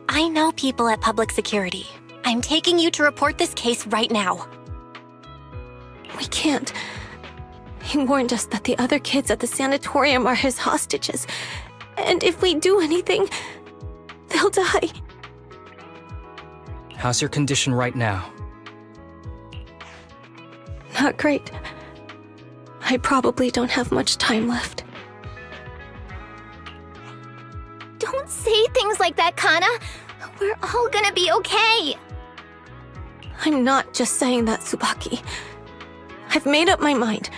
I know people at Public Security. I'm taking you to report this case right now. We can't. He warned us that the other kids at the sanatorium are his hostages. And if we do anything, they'll die. How's your condition right now? Not great. I probably don't have much time left. Don't say things like that, Kana. We're all gonna be okay. I'm not just saying that, Tsubaki. I've made up my mind.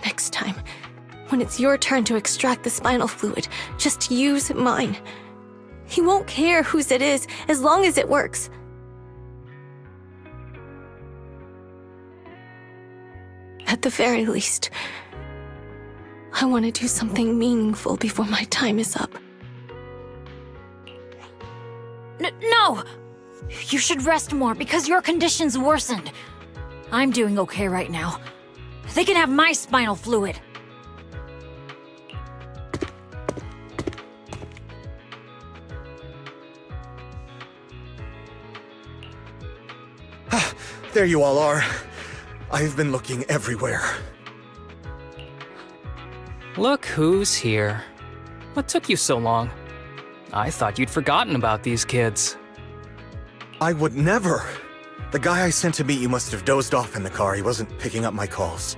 Next time, when it's your turn to extract the spinal fluid, just use mine. He won't care whose it is, as long as it works. At the very least, I want to do something meaningful before my time is up. No! You should rest more because your condition's worsened. I'm doing okay right now. They can have my spinal fluid. There you all are. I've been looking everywhere. Look who's here. What took you so long? I thought you'd forgotten about these kids. I would never. The guy I sent to meet you must have dozed off in the car. He wasn't picking up my calls.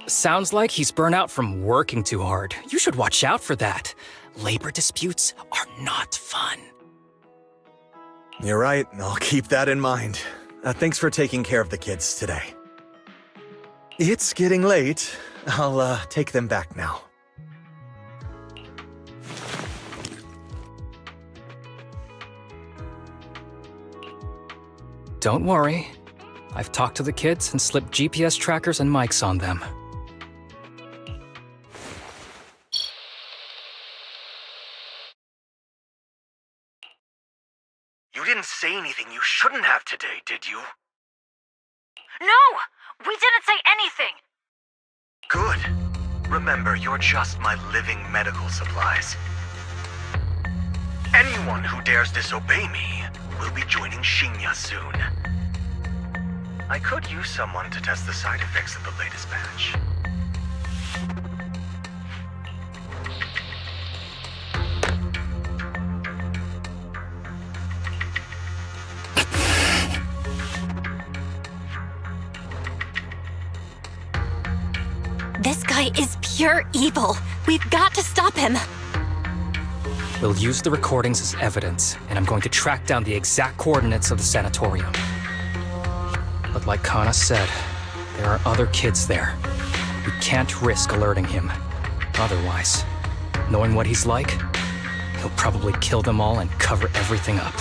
Sounds like he's burnt out from working too hard. You should watch out for that. Labor disputes are not fun. You're right. I'll keep that in mind. Thanks for taking care of the kids today. It's getting late. I'll take them back now. Don't worry. I've talked to the kids and slipped GPS trackers and mics on them. You didn't say anything you shouldn't have today, did you? No! We didn't say anything! Good. Remember, you're just my living medical supplies. Anyone who dares disobey me will be joining Shinya soon. I could use someone to test the side effects of the latest batch. This guy is pure evil. We've got to stop him. We'll use the recordings as evidence, and I'm going to track down the exact coordinates of the sanatorium. But like Kana said, there are other kids there. We can't risk alerting him. Otherwise, knowing what he's like, he'll probably kill them all and cover everything up.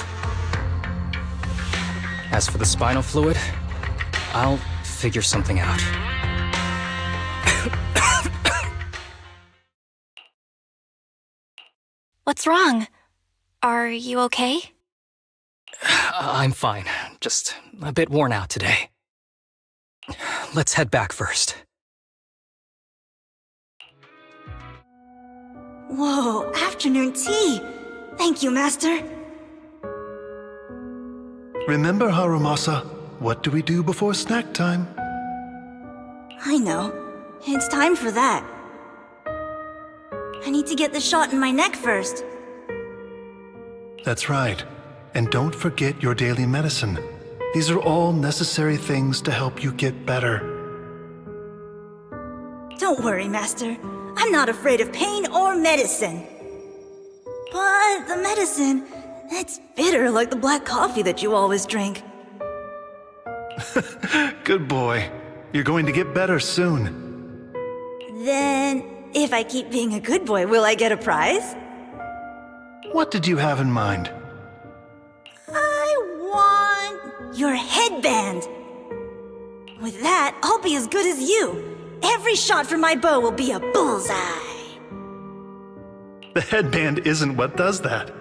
As for the spinal fluid, I'll figure something out. What's wrong? Are you okay? I'm fine. Just a bit worn out today. Let's head back first. Whoa, afternoon tea! Thank you, Master. Remember, Harumasa, what do we do before snack time? I know. It's time for that. I need to get the shot in my neck first. That's right. And don't forget your daily medicine. These are all necessary things to help you get better. Don't worry, Master. I'm not afraid of pain or medicine. But the medicine, it's bitter like the black coffee that you always drink. Good boy. You're going to get better soon. Then, if I keep being a good boy, will I get a prize? What did you have in mind? I want your headband. With that, I'll be as good as you. Every shot from my bow will be a bullseye. The headband isn't what does that.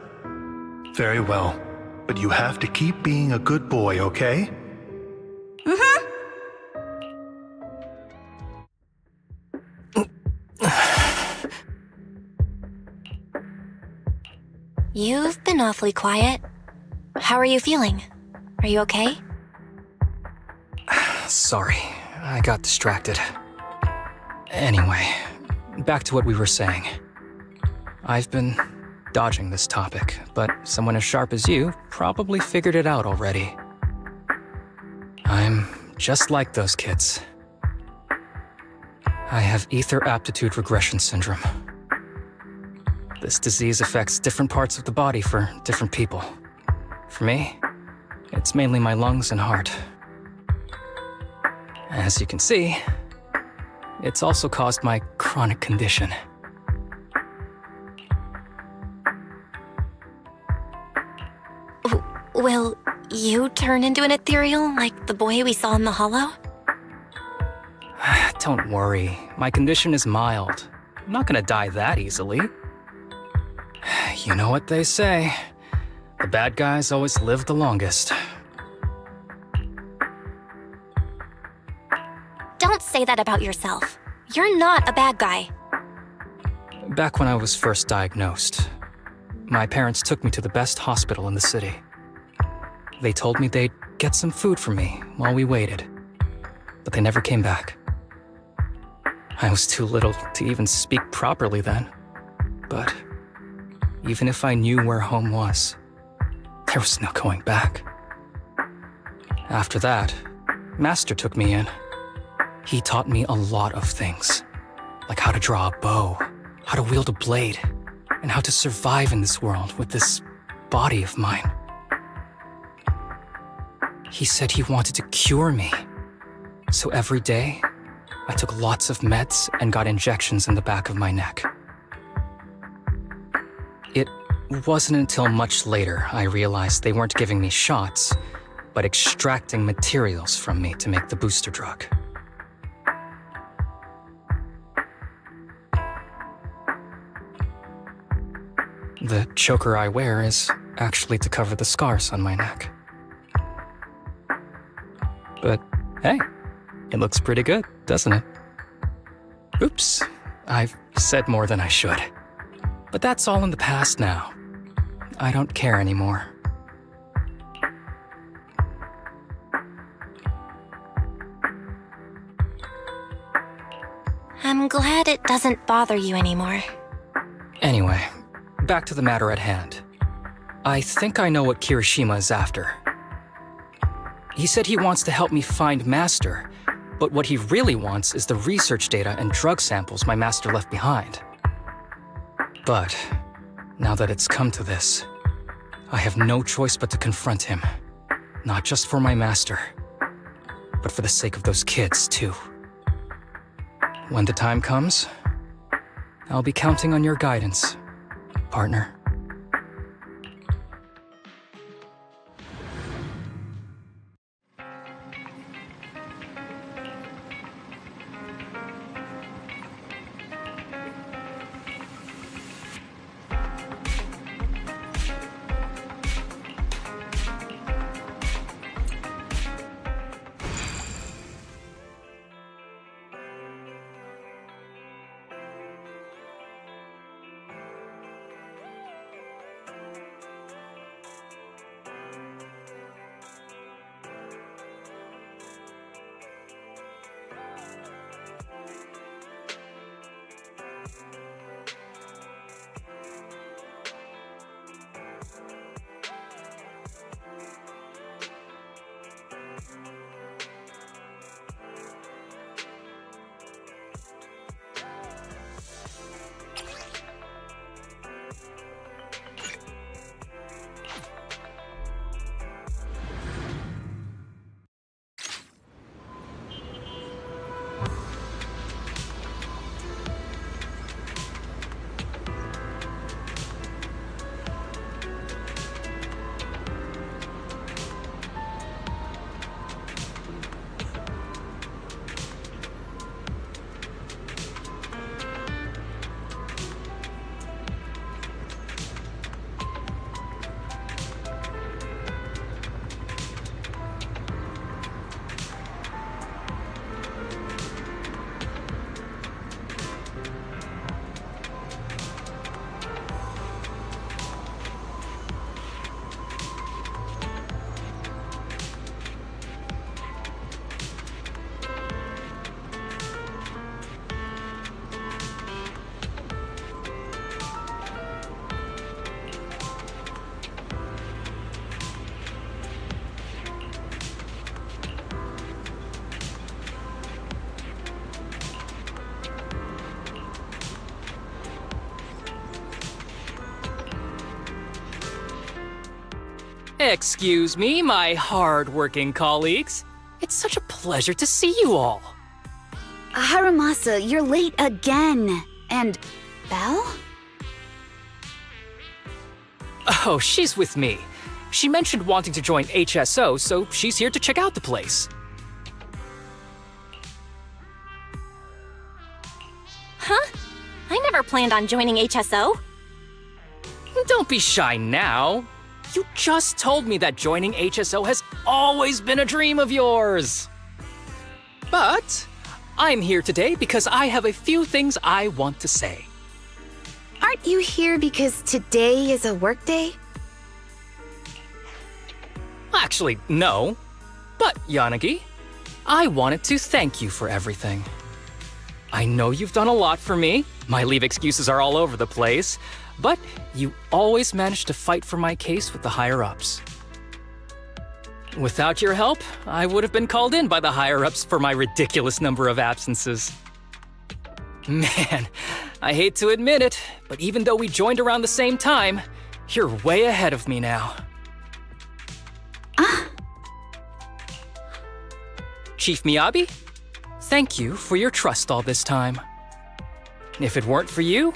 Very well. But you have to keep being a good boy, okay? been awfully quiet. How are you feeling? Are you okay? Sorry, I got distracted. Anyway, back to what we were saying. I've been dodging this topic, but someone as sharp as you probably figured it out already. I'm just like those kids. I have ether aptitude regression syndrome. This disease affects different parts of the body for different people. For me, it's mainly my lungs and heart. As you can see, it's also caused my chronic condition. Will you turn into an ethereal like the boy we saw in the hollow? Don't worry, my condition is mild. I'm not gonna die that easily. You know what they say, the bad guys always live the longest. Don't say that about yourself. You're not a bad guy. Back when I was first diagnosed, my parents took me to the best hospital in the city. They told me they'd get some food for me while we waited, but they never came back. I was too little to even speak properly then, but even if I knew where home was, there was no going back. After that, Master took me in. He taught me a lot of things, like how to draw a bow, how to wield a blade, and how to survive in this world with this body of mine. He said he wanted to cure me. So every day, I took lots of meds and got injections in the back of my neck. It wasn't until much later I realized they weren't giving me shots, but extracting materials from me to make the booster drug. The choker I wear is actually to cover the scars on my neck. But hey, it looks pretty good, doesn't it? Oops, I've said more than I should. But that's all in the past now. I don't care anymore. I'm glad it doesn't bother you anymore. Anyway, back to the matter at hand. I think I know what Kirishima is after. He said he wants to help me find Master, but what he really wants is the research data and drug samples my Master left behind. But now that it's come to this, I have no choice but to confront him. Not just for my Master, but for the sake of those kids, too. When the time comes, I'll be counting on your guidance, partner. Excuse me, my hard-working colleagues. It's such a pleasure to see you all. Harumasa, you're late again. And Belle? Oh, she's with me. She mentioned wanting to join HSO, so she's here to check out the place. Huh? I never planned on joining HSO. Don't be shy now. You just told me that joining HSO has always been a dream of yours. But I'm here today because I have a few things I want to say. Aren't you here because today is a work day? Actually, no. But, Yanagi, I wanted to thank you for everything. I know you've done a lot for me. My leave excuses are all over the place. But you always managed to fight for my case with the higher-ups. Without your help, I would have been called in by the higher-ups for my ridiculous number of absences. Man, I hate to admit it, but even though we joined around the same time, you're way ahead of me now. Chief Miyabi, thank you for your trust all this time. If it weren't for you,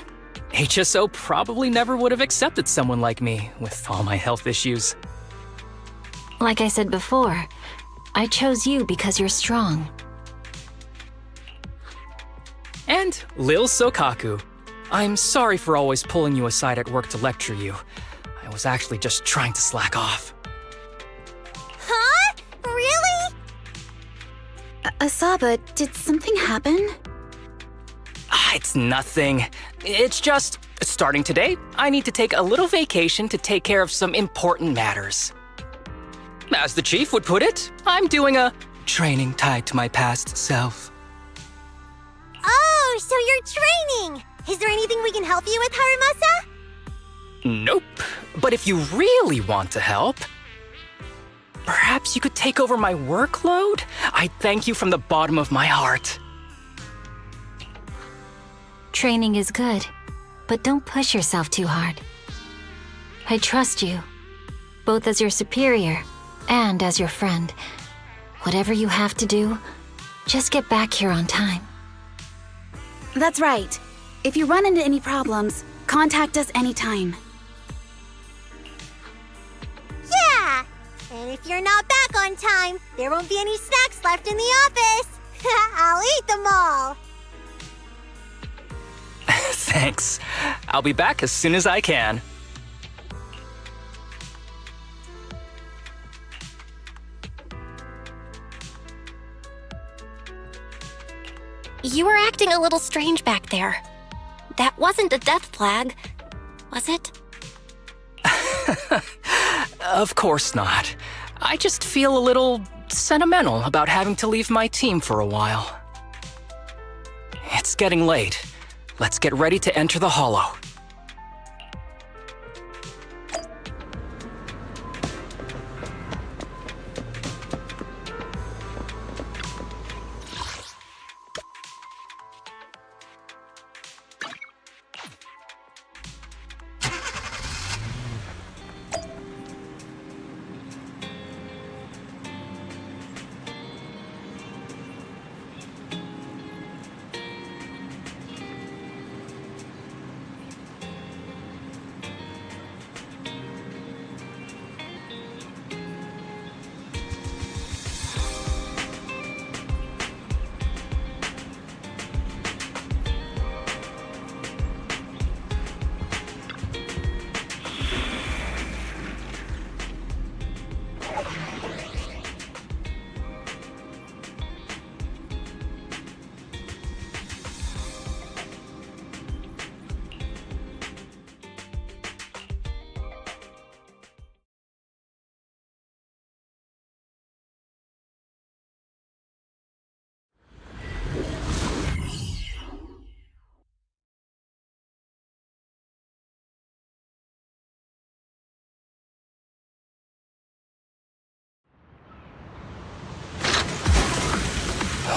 HSO probably never would have accepted someone like me with all my health issues. Like I said before, I chose you because you're strong. And Lil Sokaku, I'm sorry for always pulling you aside at work to lecture you. I was actually just trying to slack off. Huh? Really? Asaba, did something happen? It's nothing. It's just, starting today, I need to take a little vacation to take care of some important matters. As the chief would put it, I'm doing a training tied to my past self. Oh, so you're training! Is there anything we can help you with, Harumasa? Nope. But if you really want to help, perhaps you could take over my workload? I'd thank you from the bottom of my heart. Training is good, but don't push yourself too hard. I trust you, both as your superior and as your friend. Whatever you have to do, just get back here on time. That's right. If you run into any problems, contact us anytime. Yeah! And if you're not back on time, there won't be any snacks left in the office. I'll eat them all. Thanks. I'll be back as soon as I can. You were acting a little strange back there. That wasn't a death flag, was it? Of course not. I just feel a little sentimental about having to leave my team for a while. It's getting late. Let's get ready to enter the Hollow.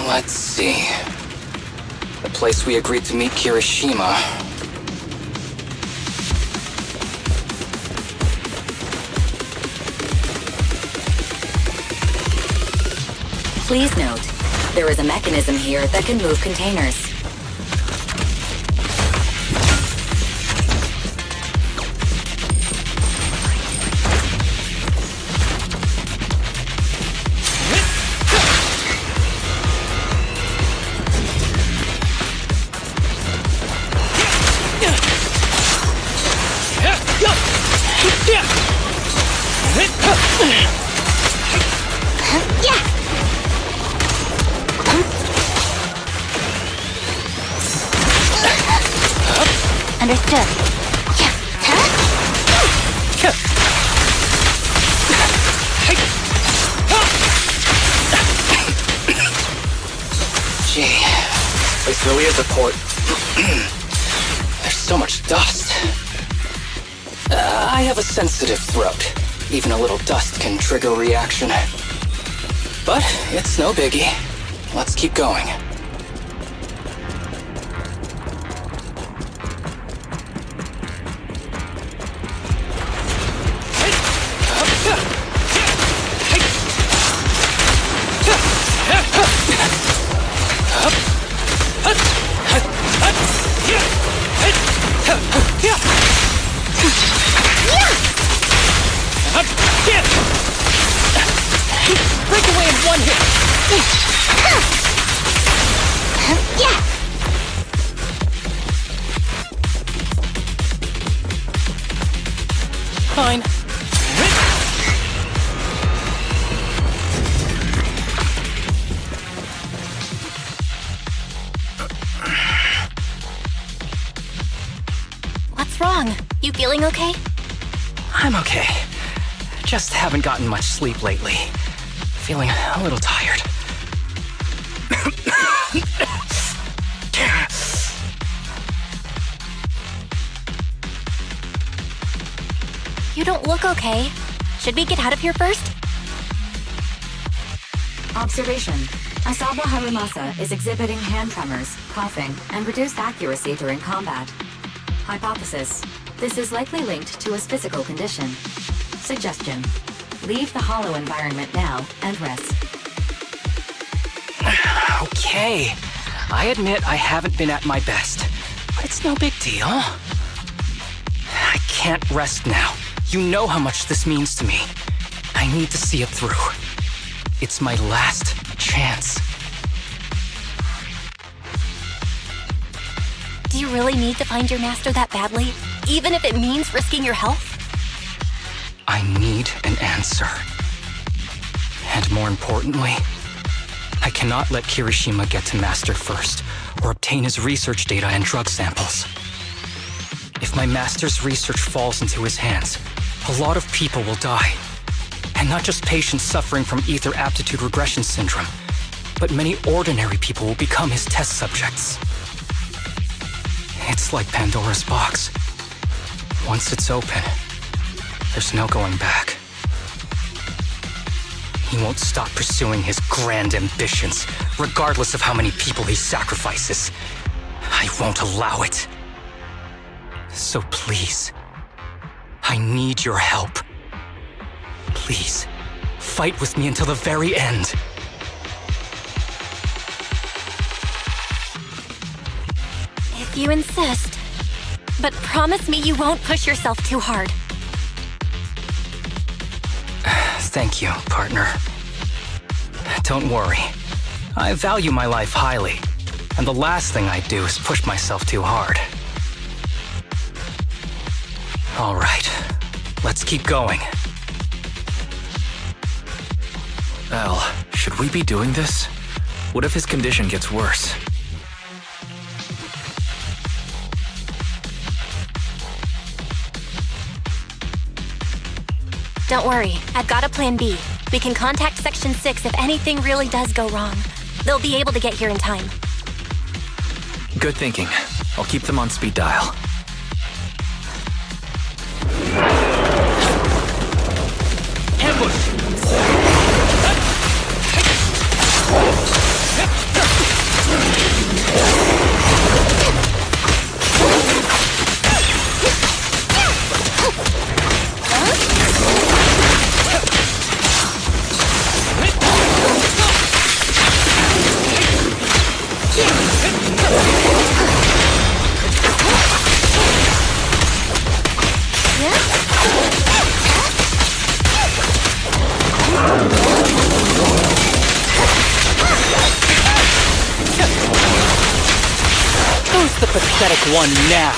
Let's see. The place we agreed to meet Kirishima. Please note, there is a mechanism here that can move containers. Understood. Gee, this really is a port. There's so much dust. I have a sensitive throat. Even a little dust can trigger a reaction. But it's no biggie. Let's keep going. Break away in one hit! Fine. What's wrong? You feeling okay? I'm okay. Just haven't gotten much sleep lately. Feeling a little tired. You don't look okay. Should we get out of here first? Observation. Asaba Harumasa is exhibiting hand tremors, coughing, and reduced accuracy during combat. Hypothesis. This is likely linked to his physical condition. Suggestion. Leave the hollow environment now and rest. Okay. I admit I haven't been at my best, but it's no big deal. I can't rest now. You know how much this means to me. I need to see it through. It's my last chance. Do you really need to find your master that badly? Even if it means risking your health? I need an answer. And more importantly, I cannot let Kirishima get to Master first, or obtain his research data and drug samples. If my Master's research falls into his hands, a lot of people will die. And not just patients suffering from ether aptitude regression syndrome, but many ordinary people will become his test subjects. It's like Pandora's box. Once it's open, there's no going back. He won't stop pursuing his grand ambitions, regardless of how many people he sacrifices. I won't allow it. So please, I need your help. Please, fight with me until the very end. If you insist. But promise me you won't push yourself too hard. Thank you, partner. Don't worry. I value my life highly, and the last thing I do is push myself too hard. All right, let's keep going. Al, should we be doing this? What if his condition gets worse? Don't worry, I've got a plan B. We can contact Section 6 if anything really does go wrong. They'll be able to get here in time. Good thinking. I'll keep them on speed dial. Ambush! Who's the pathetic one now?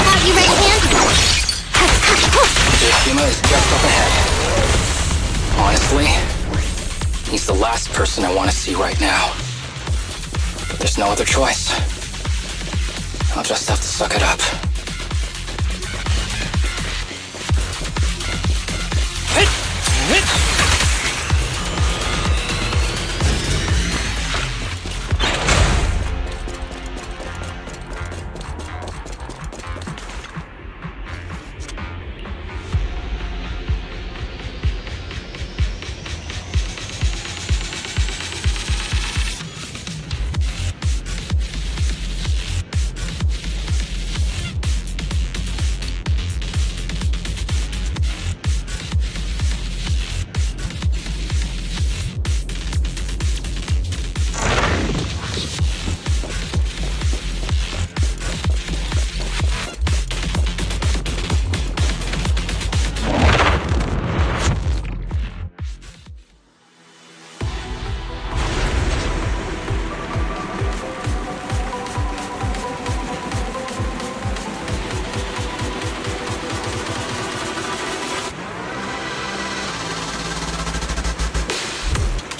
Got you right-handed. Kirishima is just up ahead. Honestly, he's the last person I want to see right now. But there's no other choice. I'll just have to suck it up.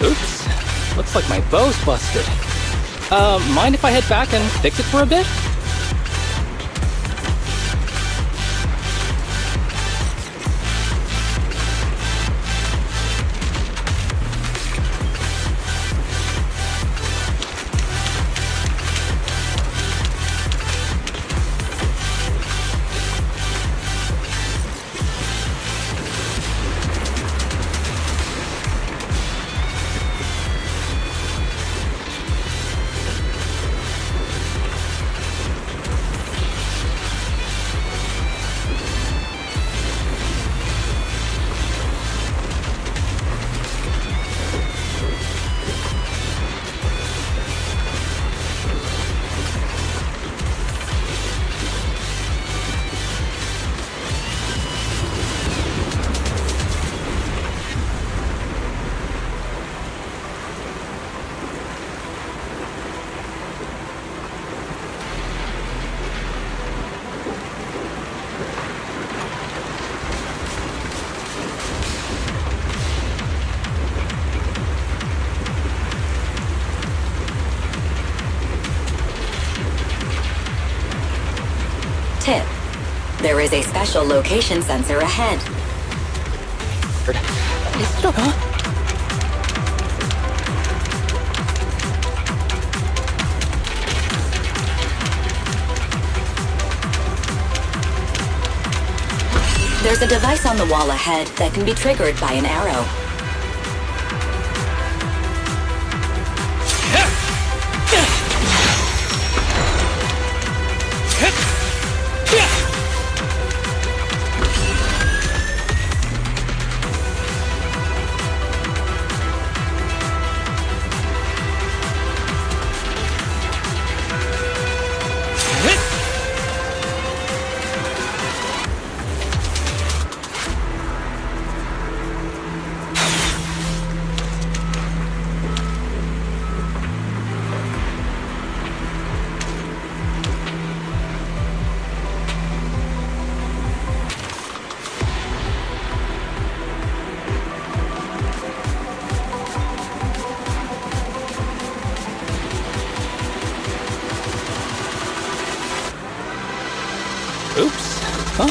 Oops, looks like my bow's busted. Mind if I head back and fix it for a bit? Tip. There is a special location sensor ahead. There's a device on the wall ahead that can be triggered by an arrow. Oops. Huh?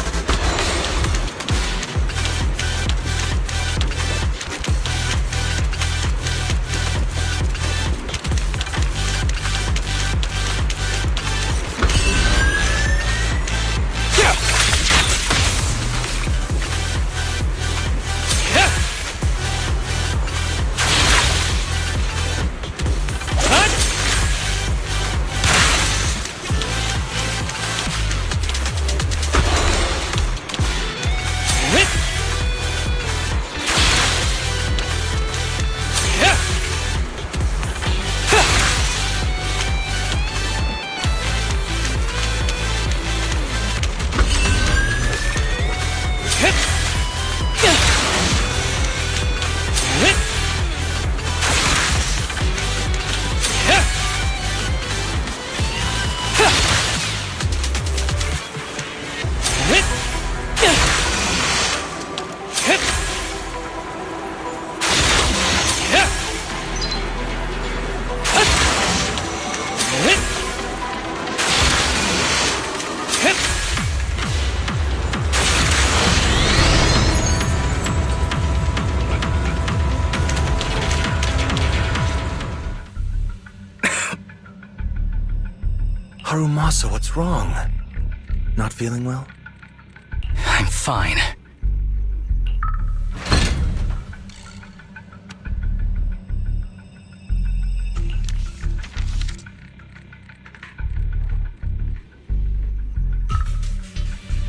Harumasa, what's wrong? Not feeling well? I'm fine.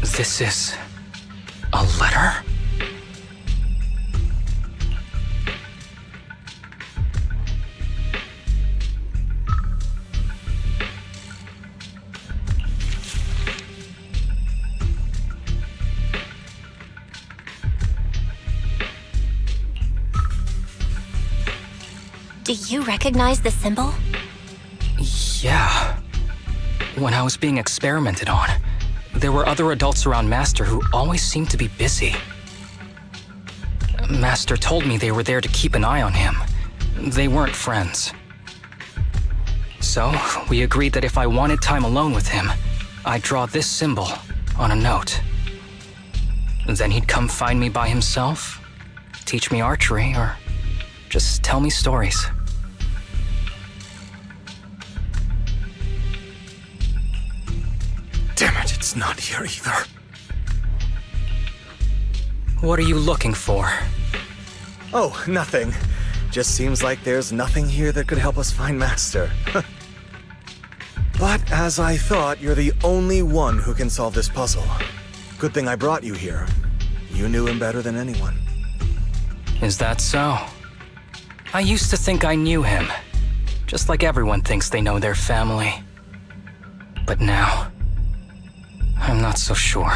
This is a letter? Do you recognize the symbol? Yeah. When I was being experimented on, there were other adults around Master who always seemed to be busy. Master told me they were there to keep an eye on him. They weren't friends. So, we agreed that if I wanted time alone with him, I'd draw this symbol on a note. Then he'd come find me by himself, teach me archery, or just tell me stories. Damn it, it's not here either. What are you looking for? Oh, nothing. Just seems like there's nothing here that could help us find Master. But as I thought, you're the only one who can solve this puzzle. Good thing I brought you here. You knew him better than anyone. Is that so? I used to think I knew him, just like everyone thinks they know their family. But now, I'm not so sure.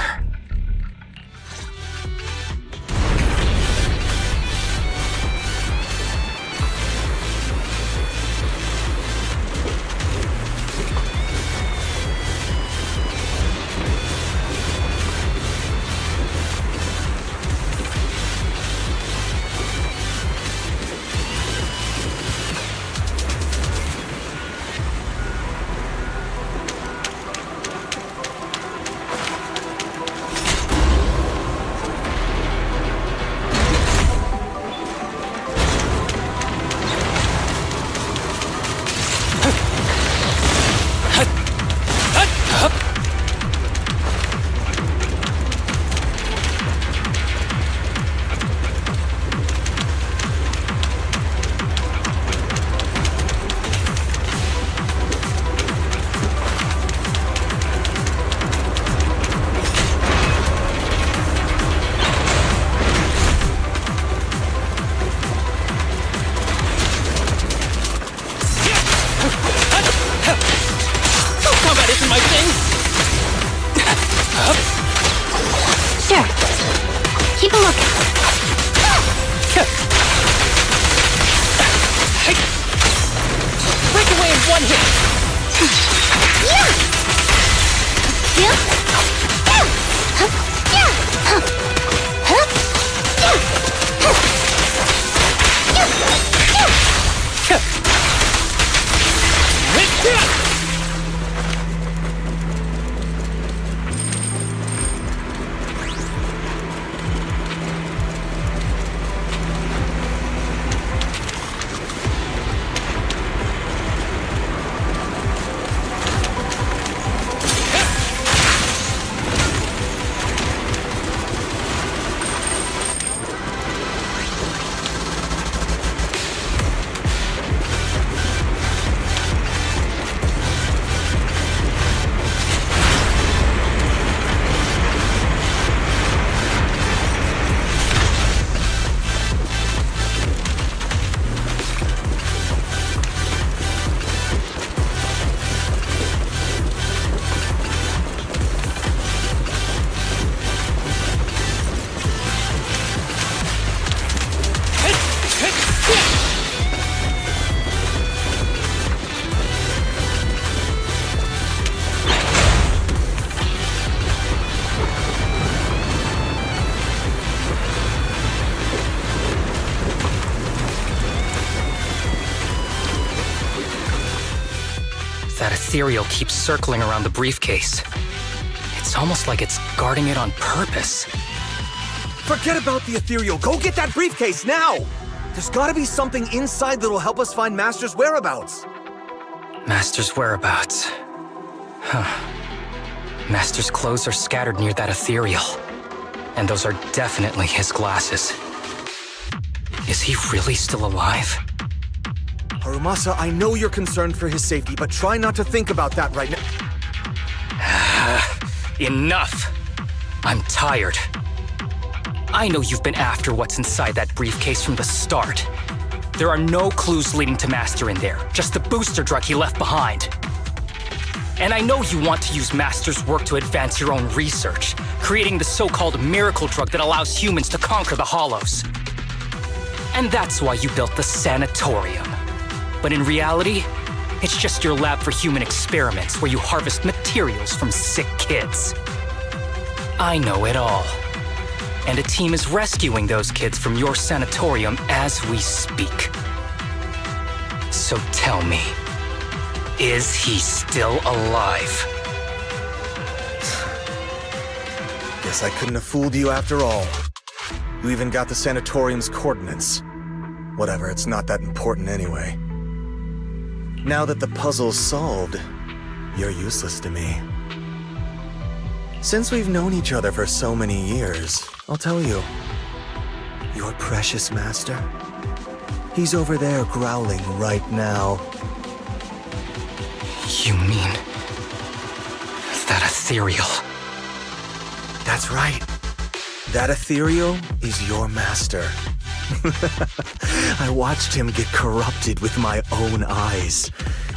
That ethereal keeps circling around the briefcase. It's almost like it's guarding it on purpose. Forget about the ethereal. Go get that briefcase now! There's gotta be something inside that'll help us find Master's whereabouts. Master's whereabouts. Master's clothes are scattered near that ethereal. And those are definitely his glasses. Is he really still alive? Harumasa, I know you're concerned for his safety, but try not to think about that right now. Enough! I'm tired. I know you've been after what's inside that briefcase from the start. There are no clues leading to Master in there, just the booster drug he left behind. And I know you want to use Master's work to advance your own research, creating the so-called miracle drug that allows humans to conquer the Hollows. And that's why you built the sanatorium. But in reality, it's just your lab for human experiments where you harvest materials from sick kids. I know it all. And a team is rescuing those kids from your sanatorium as we speak. So tell me, is he still alive? Guess I couldn't have fooled you after all. You even got the sanatorium's coordinates. Whatever, it's not that important anyway. Now that the puzzle's solved, you're useless to me. Since we've known each other for so many years, I'll tell you. Your precious master? He's over there growling right now. You mean that ethereal? That's right. That ethereal is your master. I watched him get corrupted with my own eyes.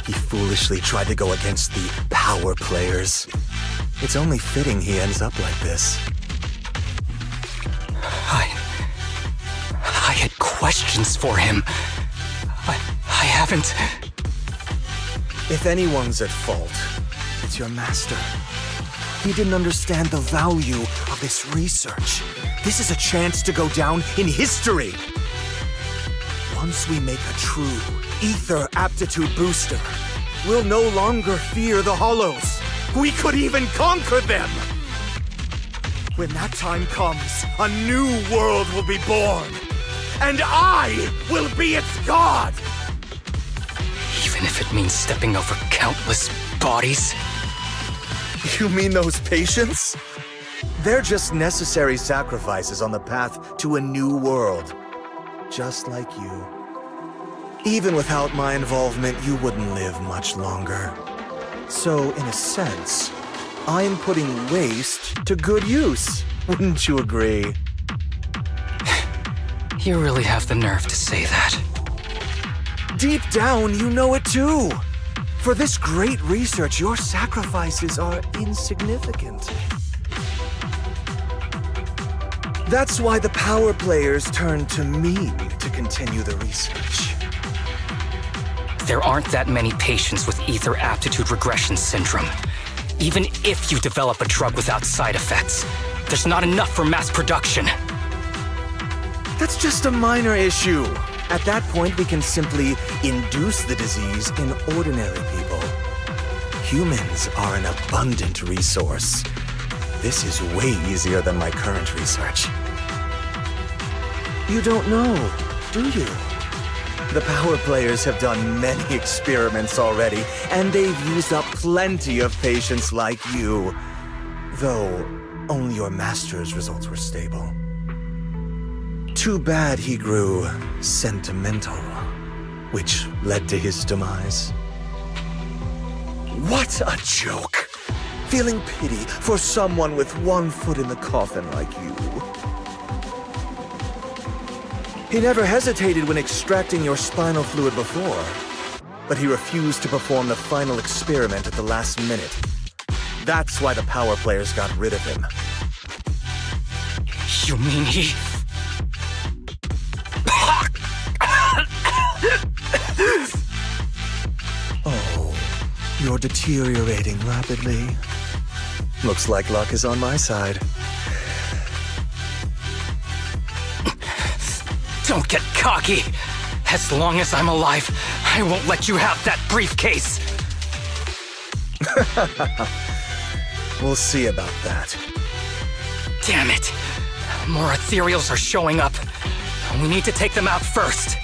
He foolishly tried to go against the power players. It's only fitting he ends up like this. I had questions for him. I haven't... If anyone's at fault, it's your master. He didn't understand the value of this research. This is a chance to go down in history. Once we make a true ether aptitude booster, we'll no longer fear the Hollows. We could even conquer them. When that time comes, a new world will be born. And I will be its god! Even if it means stepping over countless bodies? You mean those patients? They're just necessary sacrifices on the path to a new world. Just like you. Even without my involvement, you wouldn't live much longer. So, in a sense, I'm putting waste to good use. Wouldn't you agree? You really have the nerve to say that. Deep down, you know it too. For this great research, your sacrifices are insignificant. That's why the power players turn to me to continue the research. There aren't that many patients with ether aptitude regression syndrome. Even if you develop a drug without side effects, there's not enough for mass production. That's just a minor issue. At that point, we can simply induce the disease in ordinary people. Humans are an abundant resource. This is way easier than my current research. You don't know, do you? The power players have done many experiments already, and they've used up plenty of patients like you. Though, only your master's results were stable. Too bad he grew sentimental, which led to his demise. What a joke! Feeling pity for someone with one foot in the coffin like you. He never hesitated when extracting your spinal fluid before, but he refused to perform the final experiment at the last minute. That's why the power players got rid of him. You mean he... Oh, you're deteriorating rapidly. Looks like luck is on my side. Don't get cocky! As long as I'm alive, I won't let you have that briefcase! We'll see about that. Damn it! More ethereals are showing up. We need to take them out first.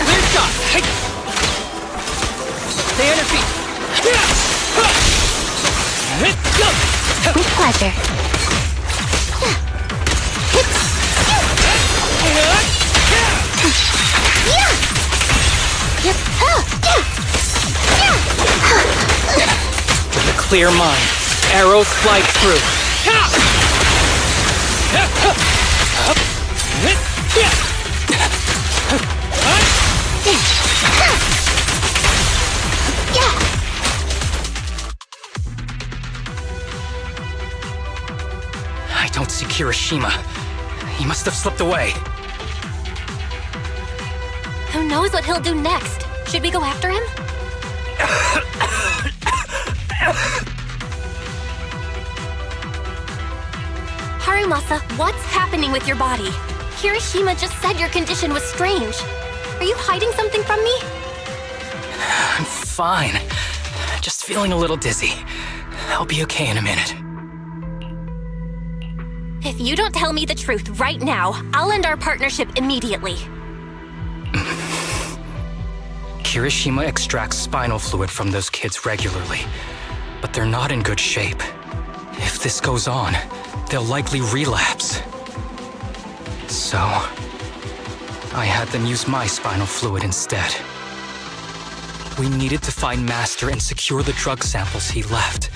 Clear shot! Stay on your feet! With pleasure. With a clear mind, arrows fly through. I don't see Kirishima. He must have slipped away. Who knows what he'll do next? Should we go after him? Harumasa, what's happening with your body? Kirishima just said your condition was strange. Are you hiding something from me? I'm fine. Just feeling a little dizzy. I'll be okay in a minute. If you don't tell me the truth right now, I'll end our partnership immediately. Kirishima extracts spinal fluid from those kids regularly, but they're not in good shape. If this goes on, they'll likely relapse. So, I had them use my spinal fluid instead. We needed to find Master and secure the drug samples he left.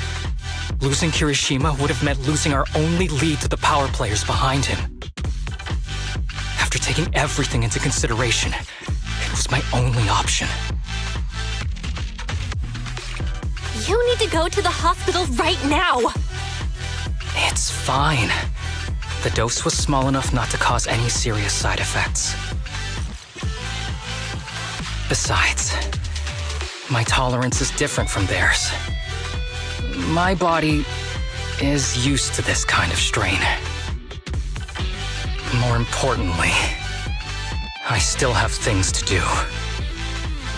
Losing Kirishima would have meant losing our only lead to the power players behind him. After taking everything into consideration, it was my only option. You need to go to the hospital right now! It's fine. The dose was small enough not to cause any serious side effects. Besides, my tolerance is different from theirs. My body is used to this kind of strain. More importantly, I still have things to do.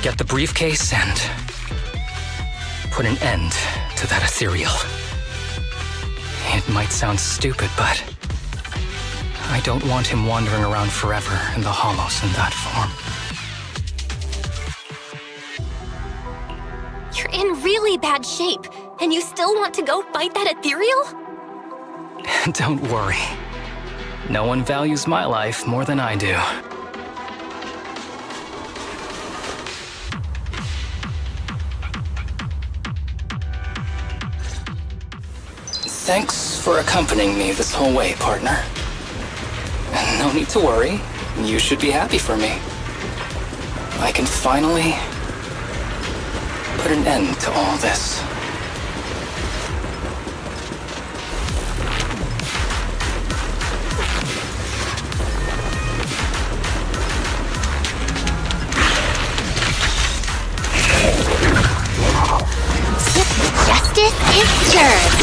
Get the briefcase and put an end to that ethereal. It might sound stupid, but I don't want him wandering around forever in the hollows in that form. You're in really bad shape, and you still want to go fight that ethereal? Don't worry. No one values my life more than I do. Thanks for accompanying me this whole way, partner. No need to worry. You should be happy for me. I can finally put an end to all this. Justice is served.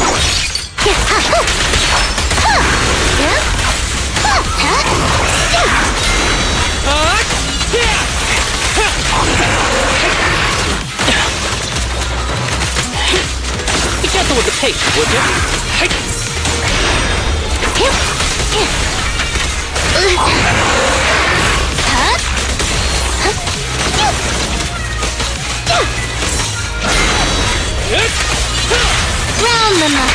Be gentle with the pace, would you? Round them up.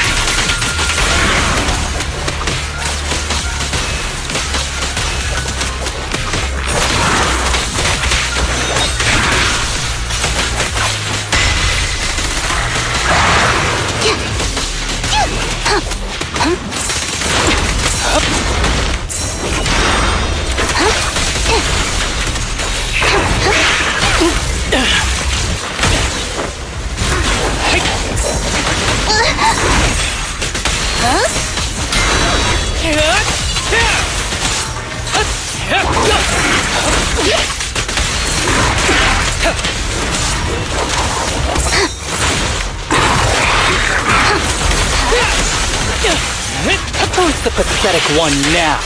Who's the pathetic one now?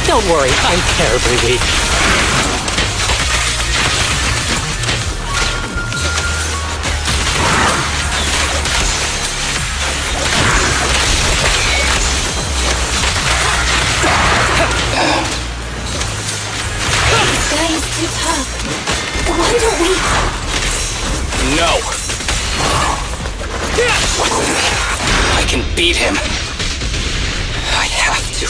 Don't worry, I'm terribly weak. This guy is too tough. Why don't we... No. I can beat him. I have to.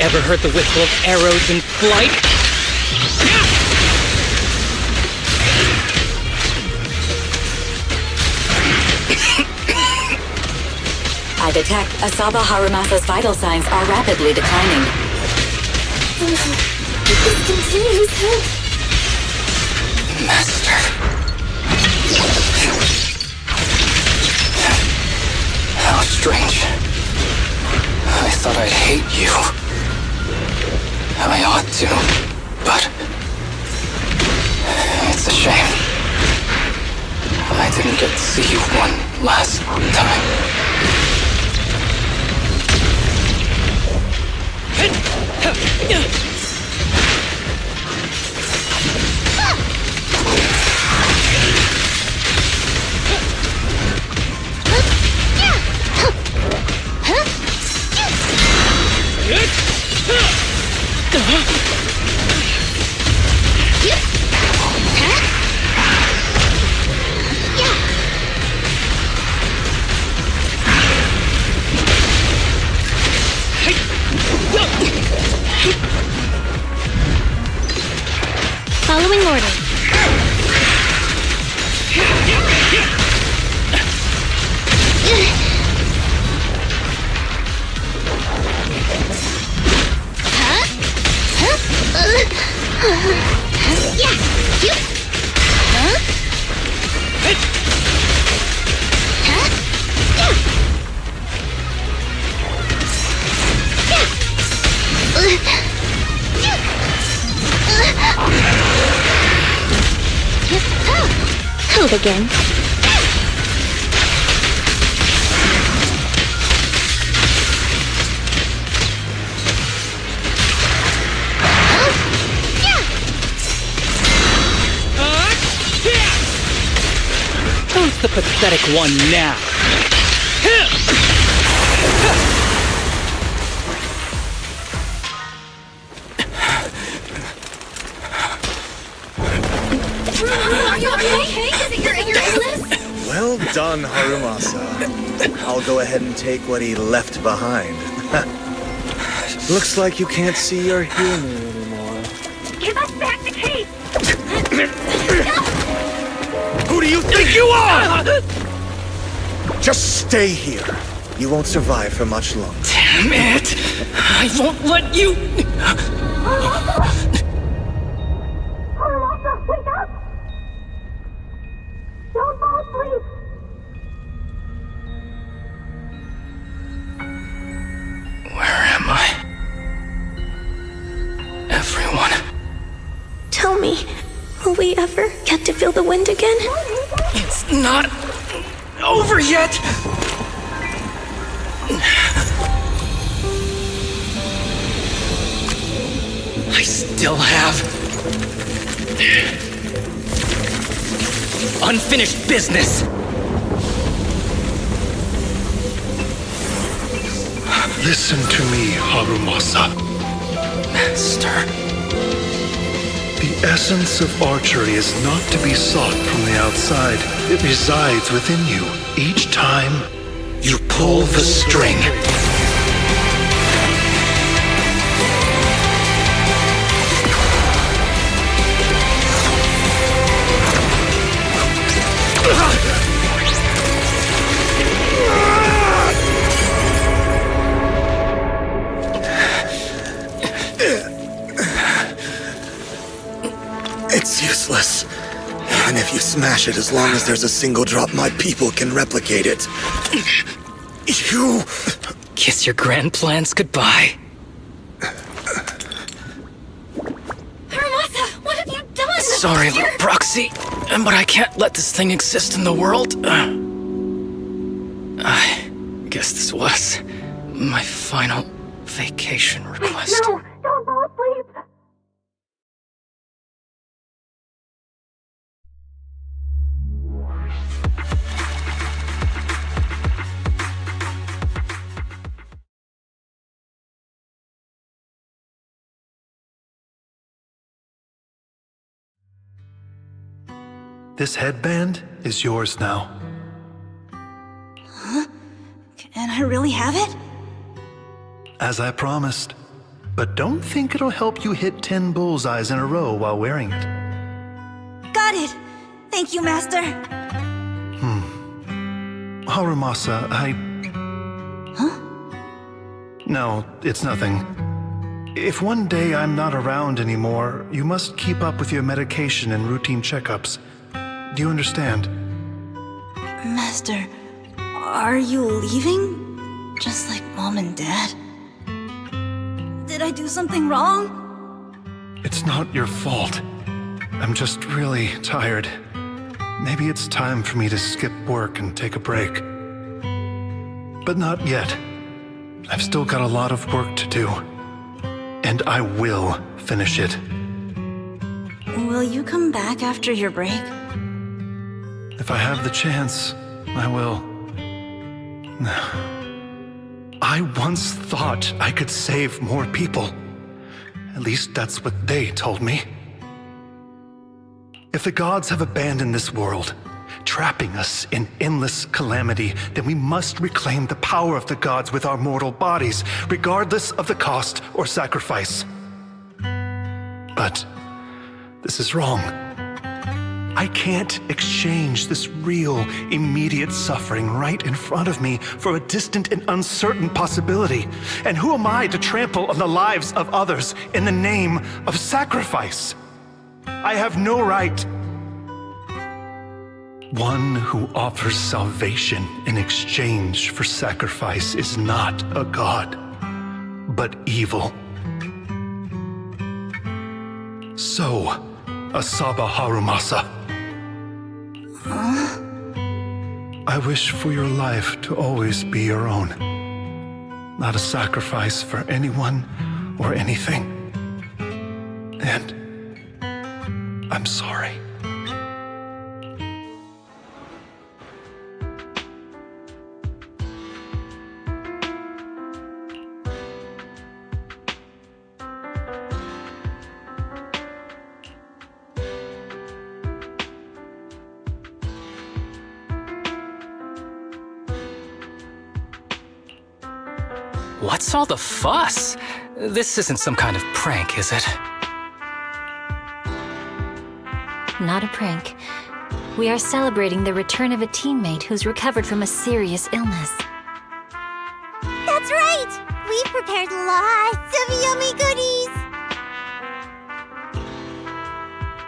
Ever heard the whistle of arrows in flight? I detect Asaba Harumasa's vital signs are rapidly declining. If this continues, Master. How strange. I thought I'd hate you. I ought to, but it's a shame. I didn't get to see you one last time. Following order. Hold again. Who's the pathetic one now? Are you okay? Is it your illness? Well done, Harumasa. I'll go ahead and take what he left behind. Looks like you can't see your humor anymore. Give us back the case! Who do you think you are? Just stay here. You won't survive for much longer. Damn it! I won't let you... Harumasa, wake up! Don't fall asleep! Where am I? Everyone. Tell me, will we ever get to feel the wind again? It's not over yet! I still have unfinished business. Listen to me, Harumasa. Master. The essence of archery is not to be sought from the outside. It resides within you. Each time you pull the string. It's useless. And if you smash it, as long as there's a single drop, my people can replicate it. You... Kiss your grand plans goodbye. Harumasa, what have you done? Sorry, little proxy, but I can't let this thing exist in the world. I guess this was my final vacation request. No, don't fall asleep. This headband is yours now. Huh? Can I really have it? As I promised. But don't think it'll help you hit 10 bullseyes in a row while wearing it. Got it! Thank you, Master. Harumasa, Huh? No, it's nothing. If one day I'm not around anymore, you must keep up with your medication and routine checkups. Do you understand? Master, are you leaving? Just like Mom and Dad? Did I do something wrong? It's not your fault. I'm just really tired. Maybe it's time for me to skip work and take a break. But not yet. I've still got a lot of work to do. And I will finish it. Will you come back after your break? If I have the chance, I will. I once thought I could save more people. At least that's what they told me. If the gods have abandoned this world, trapping us in endless calamity, then we must reclaim the power of the gods with our mortal bodies, regardless of the cost or sacrifice. But this is wrong. I can't exchange this real, immediate suffering right in front of me for a distant and uncertain possibility. And who am I to trample on the lives of others in the name of sacrifice? I have no right. One who offers salvation in exchange for sacrifice is not a god, but evil. So, Asaba Harumasa. I wish for your life to always be your own. Not a sacrifice for anyone or anything. And I'm sorry. What's all the fuss? This isn't some kind of prank, is it? Not a prank. We are celebrating the return of a teammate who's recovered from a serious illness. That's right! We've prepared lots of yummy goodies!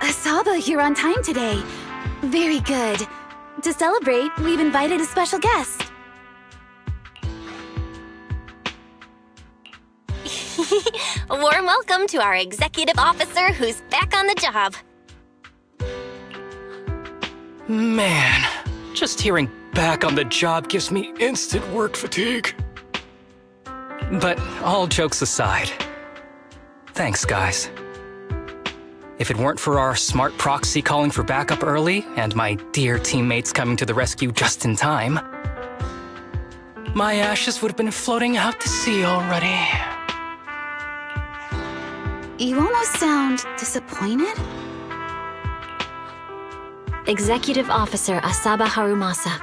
Asaba, you're on time today. Very good. To celebrate, we've invited a special guest. A warm welcome to our executive officer who's back on the job. Man, just hearing back on the job gives me instant work fatigue. But all jokes aside, thanks, guys. If it weren't for our smart proxy calling for backup early and my dear teammates coming to the rescue just in time, my ashes would have been floating out to sea already. You almost sound disappointed. Executive Officer Asaba Harumasa,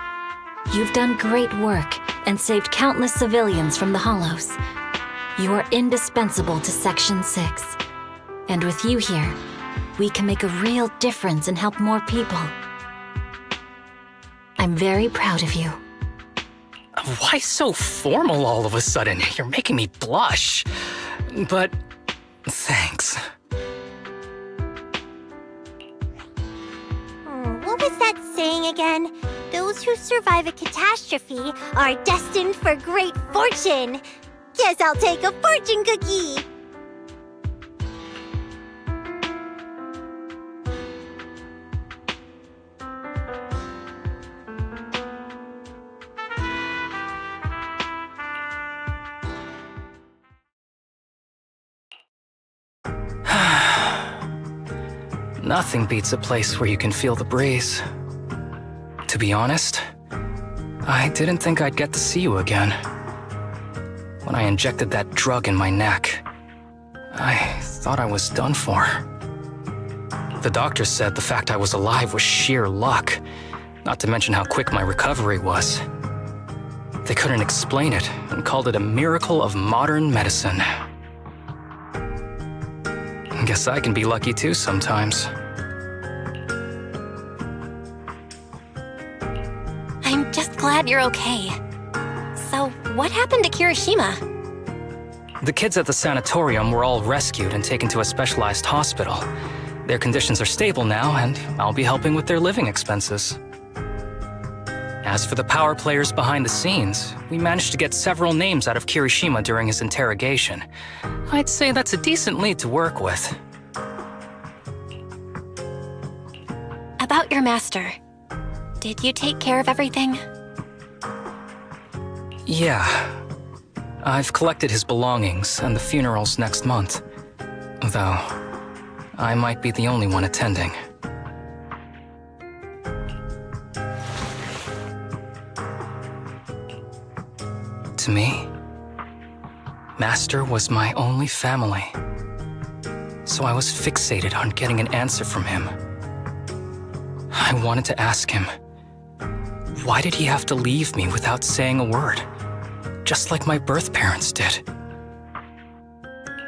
you've done great work and saved countless civilians from the Hollows. You are indispensable to Section 6. And with you here, we can make a real difference and help more people. I'm very proud of you. Why so formal all of a sudden? You're making me blush. But thanks. saying again? Those who survive a catastrophe are destined for great fortune. Guess I'll take a fortune cookie. Nothing beats a place where you can feel the breeze. To be honest, I didn't think I'd get to see you again. When I injected that drug in my neck, I thought I was done for. The doctor said the fact I was alive was sheer luck, not to mention how quick my recovery was. They couldn't explain it and called it a miracle of modern medicine. Guess I can be lucky too sometimes. I'm just glad you're okay. So, what happened to Kirishima? The kids at the sanatorium were all rescued and taken to a specialized hospital. Their conditions are stable now, and I'll be helping with their living expenses. As for the power players behind the scenes, we managed to get several names out of Kirishima during his interrogation. I'd say that's a decent lead to work with. About your master. Did you take care of everything? Yeah. I've collected his belongings, and the funeral's next month. Though, I might be the only one attending. To me, Master was my only family. So I was fixated on getting an answer from him. I wanted to ask him, why did he have to leave me without saying a word? Just like my birth parents did.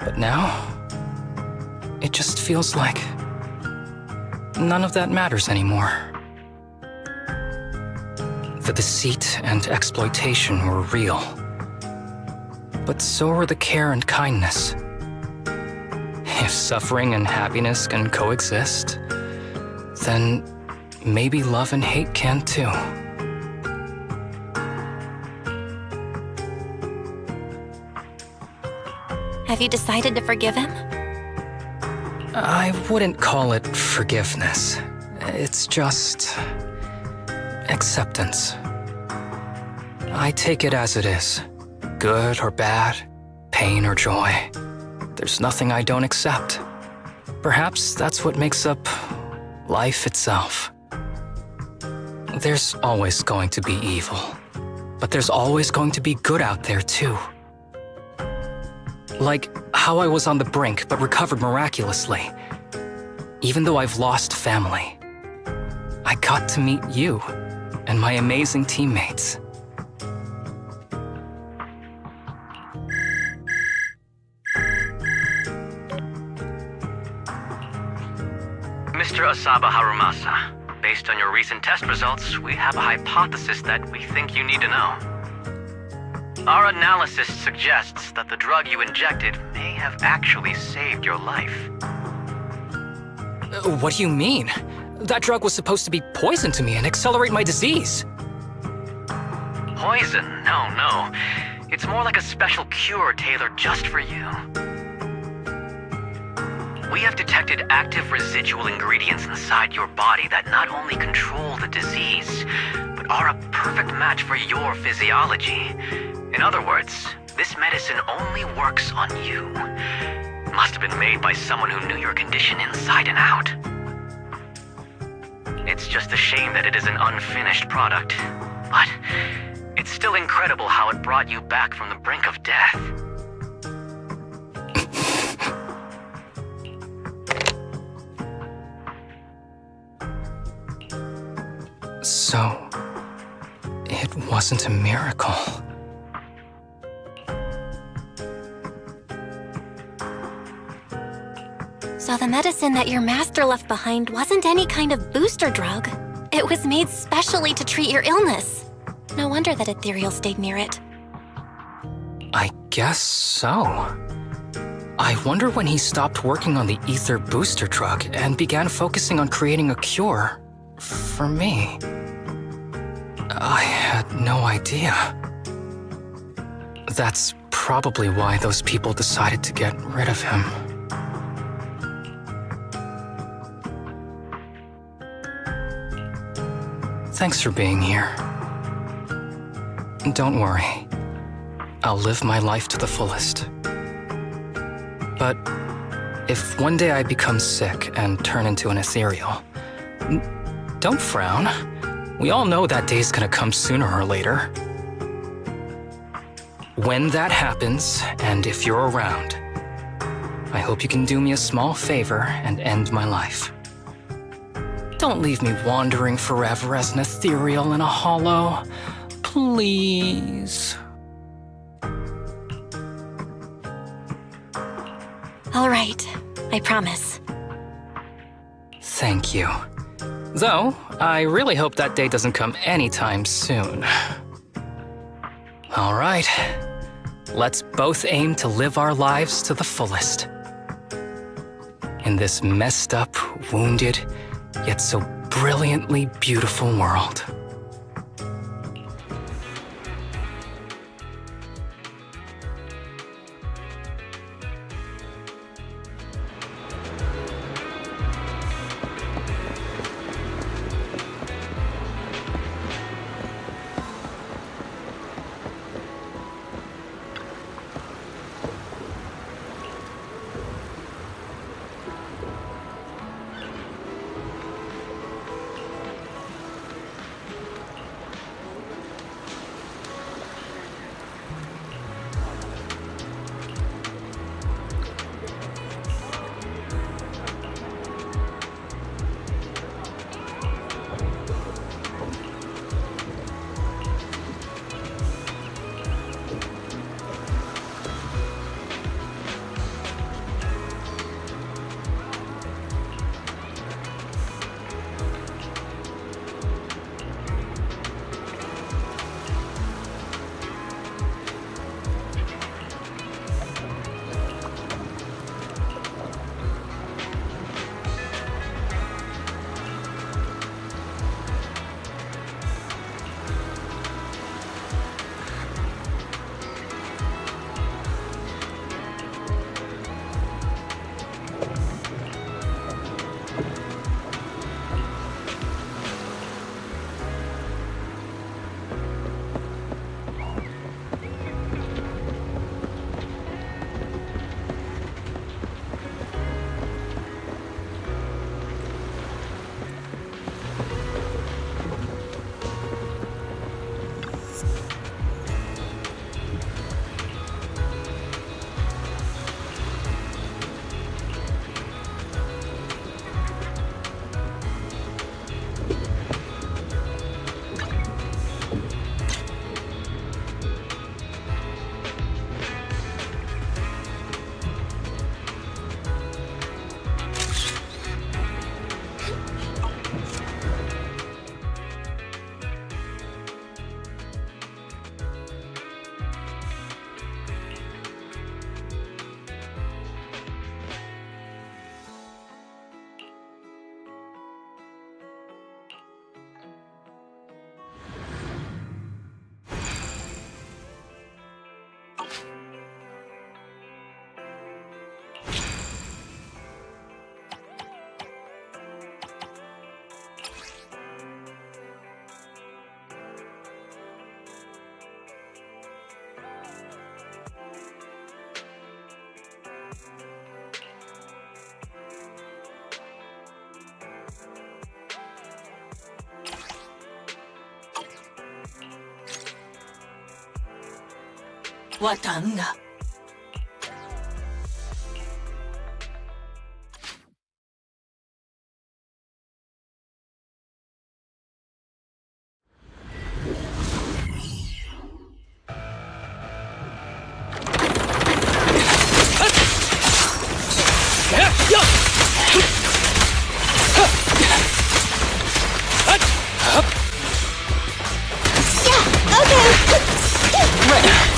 But now, it just feels like none of that matters anymore. The deceit and exploitation were real. But so were the care and kindness. If suffering and happiness can coexist, then maybe love and hate can too. Have you decided to forgive him? I wouldn't call it forgiveness. It's just acceptance. I take it as it is. Good or bad, pain or joy. There's nothing I don't accept. Perhaps that's what makes up life itself. There's always going to be evil, but there's always going to be good out there too. Like how I was on the brink but recovered miraculously. Even though I've lost family, I got to meet you and my amazing teammates. Mr. Asaba Harumasa, based on your recent test results, we have a hypothesis that we think you need to know. Our analysis suggests that the drug you injected may have actually saved your life. What do you mean? That drug was supposed to be poison to me and accelerate my disease. Poison? No. It's more like a special cure tailored just for you. We have detected active residual ingredients inside your body that not only control the disease, but are a perfect match for your physiology. In other words, this medicine only works on you. It must have been made by someone who knew your condition inside and out. It's just a shame that it is an unfinished product, but it's still incredible how it brought you back from the brink of death. So, it wasn't a miracle. So the medicine that your master left behind wasn't any kind of booster drug. It was made specially to treat your illness. No wonder that Ethereal stayed near it. I guess so. I wonder when he stopped working on the ether booster drug and began focusing on creating a cure for me. I had no idea. That's probably why those people decided to get rid of him. Thanks for being here. Don't worry. I'll live my life to the fullest. But if one day I become sick and turn into an ethereal, don't frown. We all know that day's gonna come sooner or later. When that happens, and if you're around, I hope you can do me a small favor and end my life. Don't leave me wandering forever as an ethereal in a hollow. Please. All right, I promise. Thank you. Though, I really hope that day doesn't come anytime soon. All right. Let's both aim to live our lives to the fullest. In this messed up, wounded, yet so brilliantly beautiful world. 왔단다.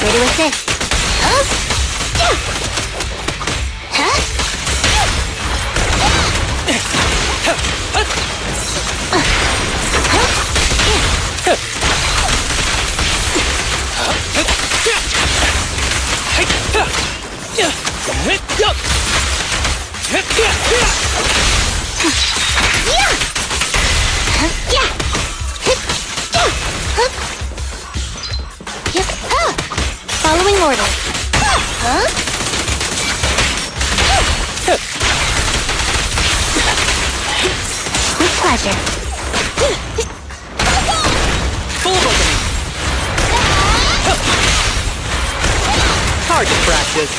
Ready with this? Following orders. With pleasure. Full opening. Target practice.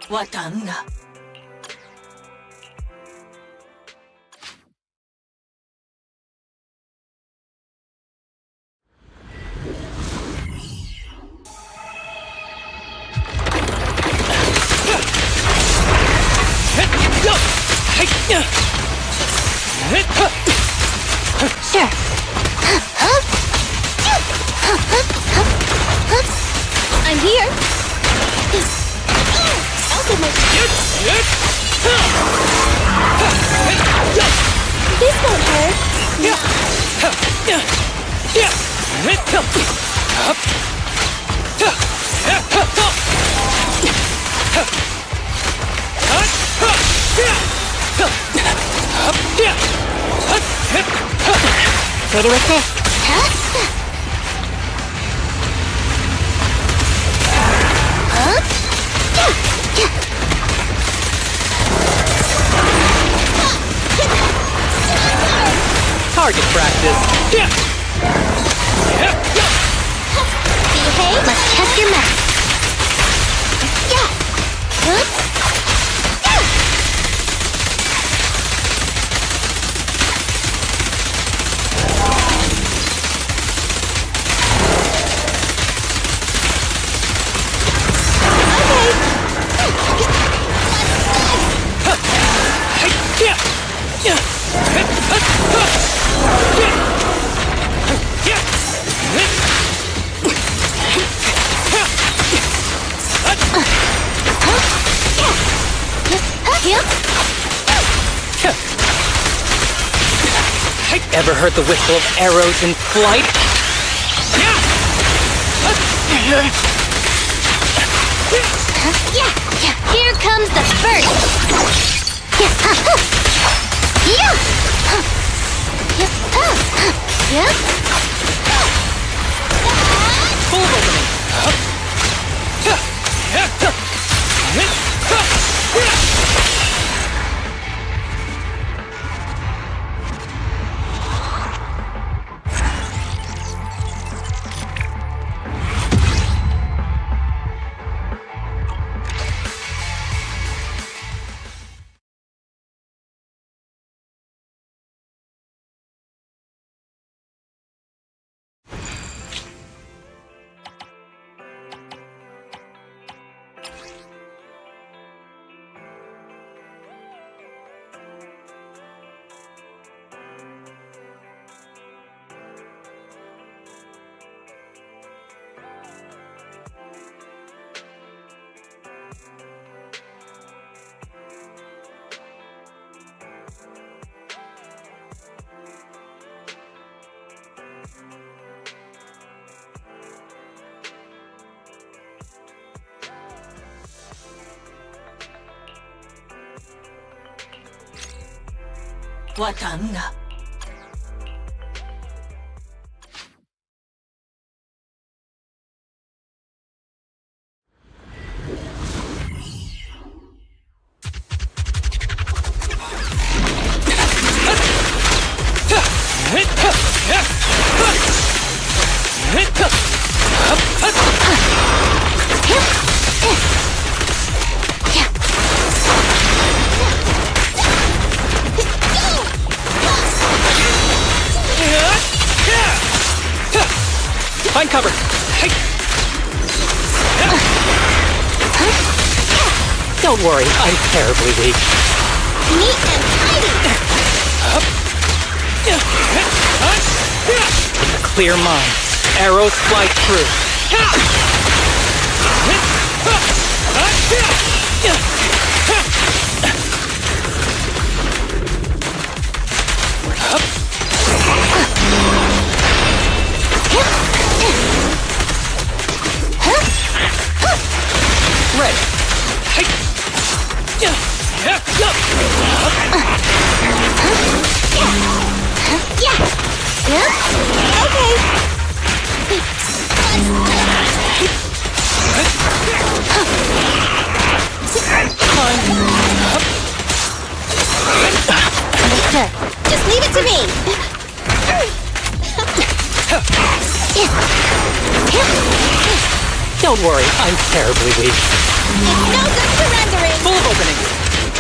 Watanga. Sure. I'm here. This won't hurt. Ready with this. Target practice. Behave. Let's test your math. Ever heard the whistle of arrows in flight? Here comes the first. Full opening. Watanga. Don't worry, I'm terribly weak. Neat and tidy! With a clear mind, arrows fly true. Ready. Understood. Just leave it to me. Don't worry, I'm terribly weak. It's no good surrendering. Full of openings.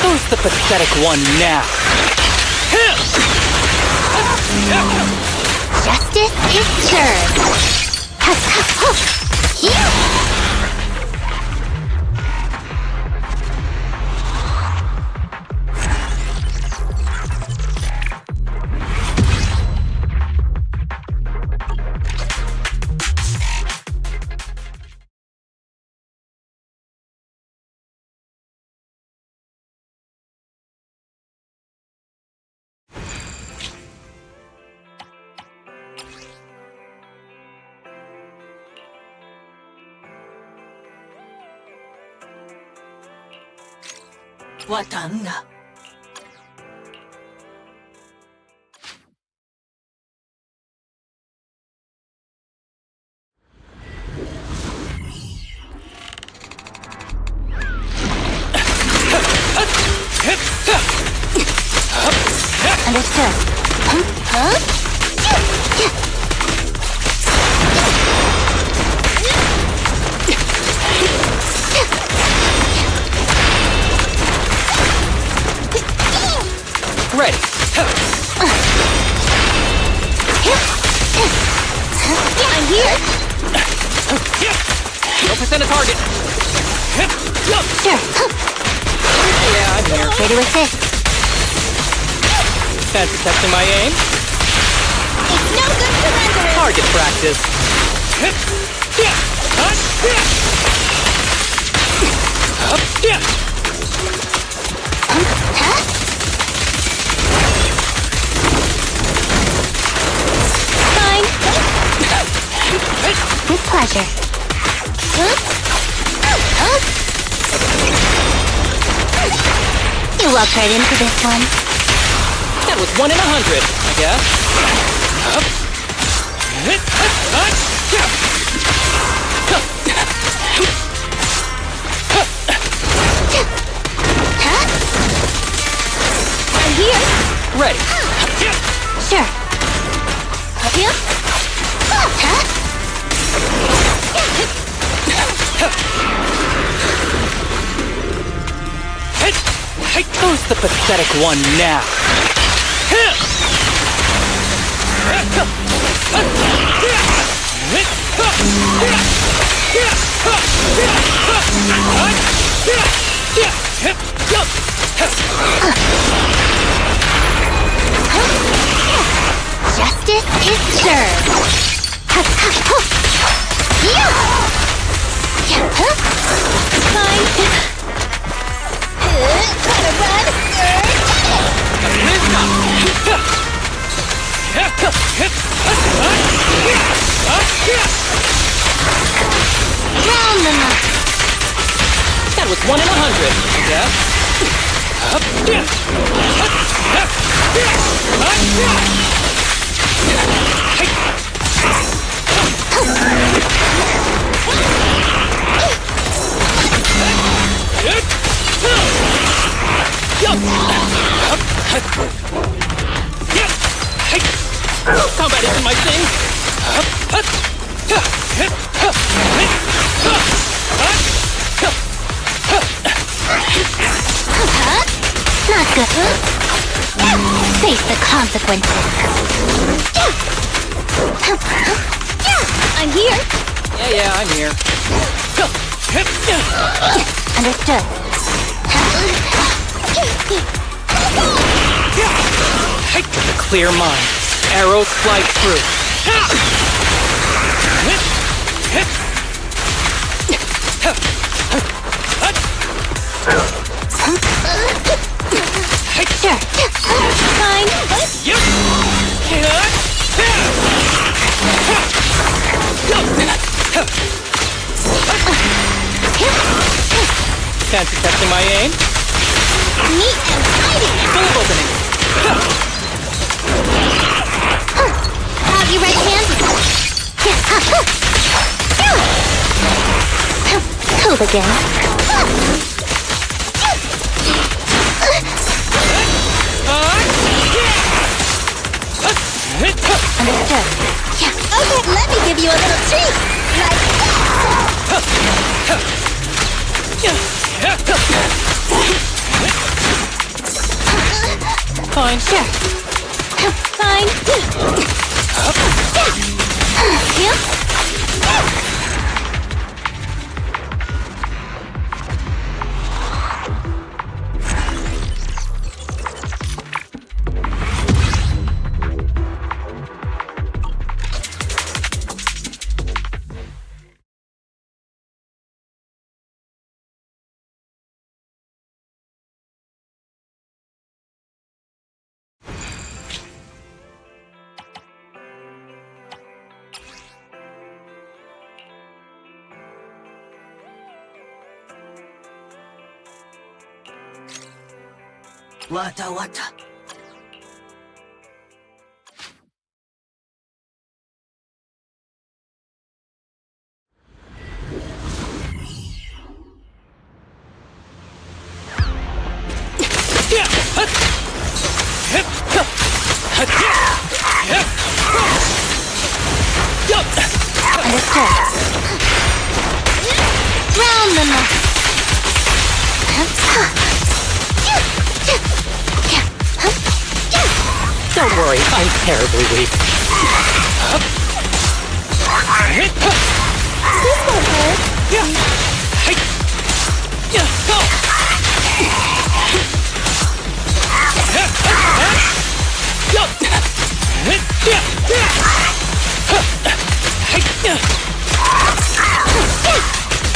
Who's the pathetic one now? Justice is served. Here. Watanga. Understood. Ready. I'm here. No percent a target. Sure. Yeah, I'm here. Ready to assist. Fancy testing my aim? It's no good surrendering. Target practice. Fine. With pleasure. You walked right into this one. That was 1 in 100, I guess. I'm here. Ready. Sure. Here. Who's the pathetic one now? Justice is served. Fine. Gotta run. Round them up. That was 1 in 100, I guess. Combat isn't my thing. Not good. Face the consequences. I'm here. Yeah, I'm here. Understood. With a clear mind, arrows fly through. Sure. Fine. Fancy catching my aim? Neat and tidy. Full opening. Have you right-handed? Cool again. Understood. Yeah. Okay, let me give you a little treat. Like Fine. Sure. Fine. Yeah. Wata wata. Understood. Round them up. Don't worry, I'm terribly weak. This won't hurt.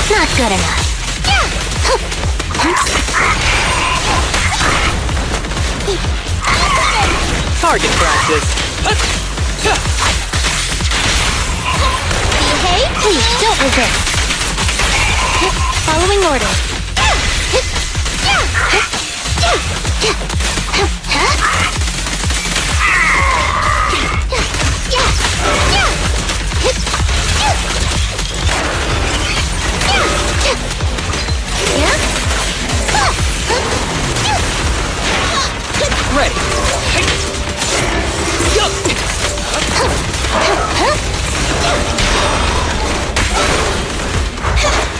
Not good enough. Target practice. Behave, please, don't resist. Following orders. Ready.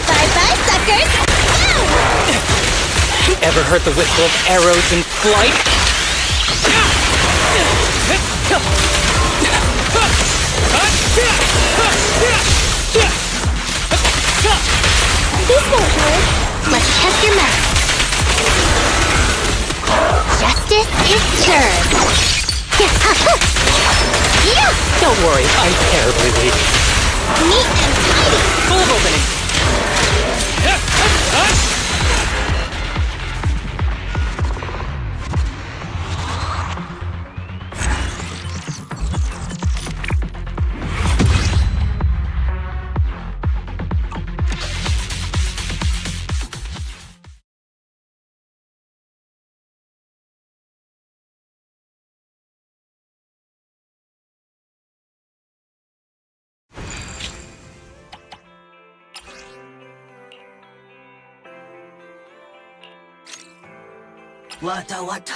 Bye-bye, suckers! Ever heard the whistle of arrows in flight? This won't hurt. Let's test your math. Justice is served. Don't worry, I'm terribly weak. Neat and tidy. Full opening. Wata wata.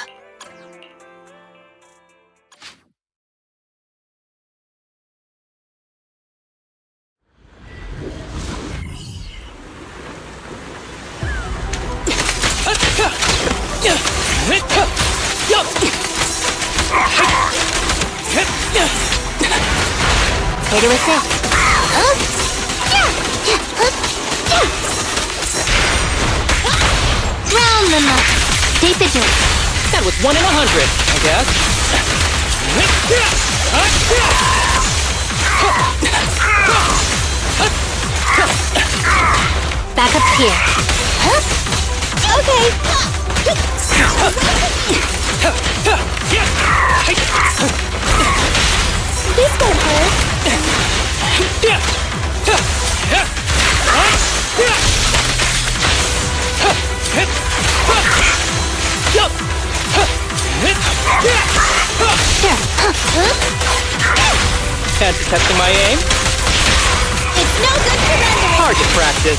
Way to assist. do it. That was 1 in 100, I guess. Back up here. Okay. This won't hurt. Fancy testing my aim? It's no good surrendering. Hard to practice.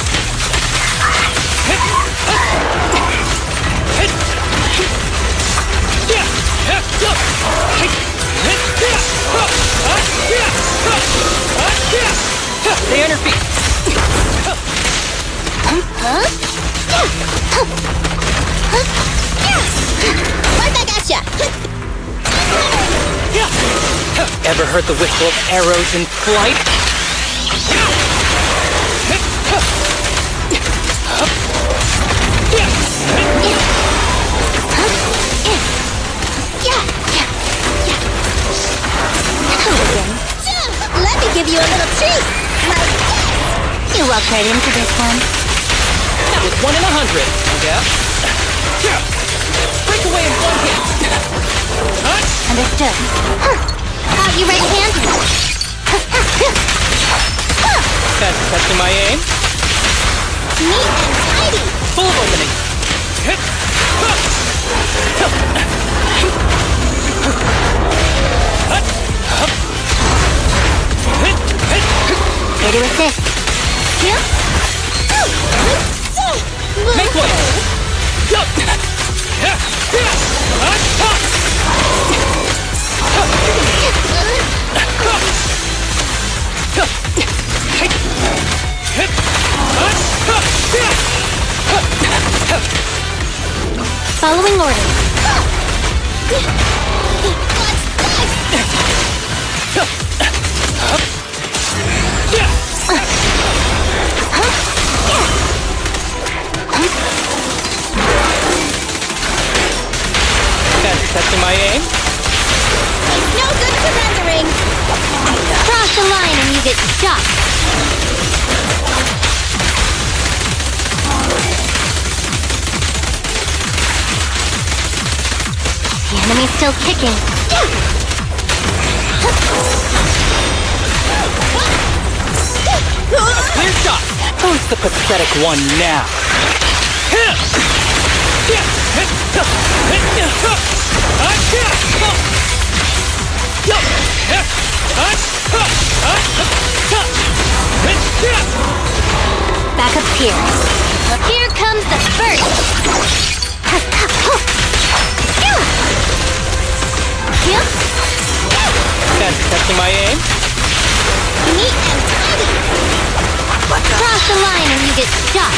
Stay on your feet. Right back at ya. Ever heard the whistle of arrows in flight? Let me give you a little treat. Like this. You walked right into this one. That was 1 in 100, yeah? Break away in one hit. Understood. How'd you right hand? Fancy testing my aim? Neat and tidy. Full of opening. Here to assist. Here. Make way. Following orders. Fancy testing my aim? It's no good surrendering. Cross the line and you get shot. The enemy's still kicking. A clear shot. Who's the pathetic one now? Back up here. Here comes the first. Fancy testing my aim? Neat and tidy. Cross the line and you get shot.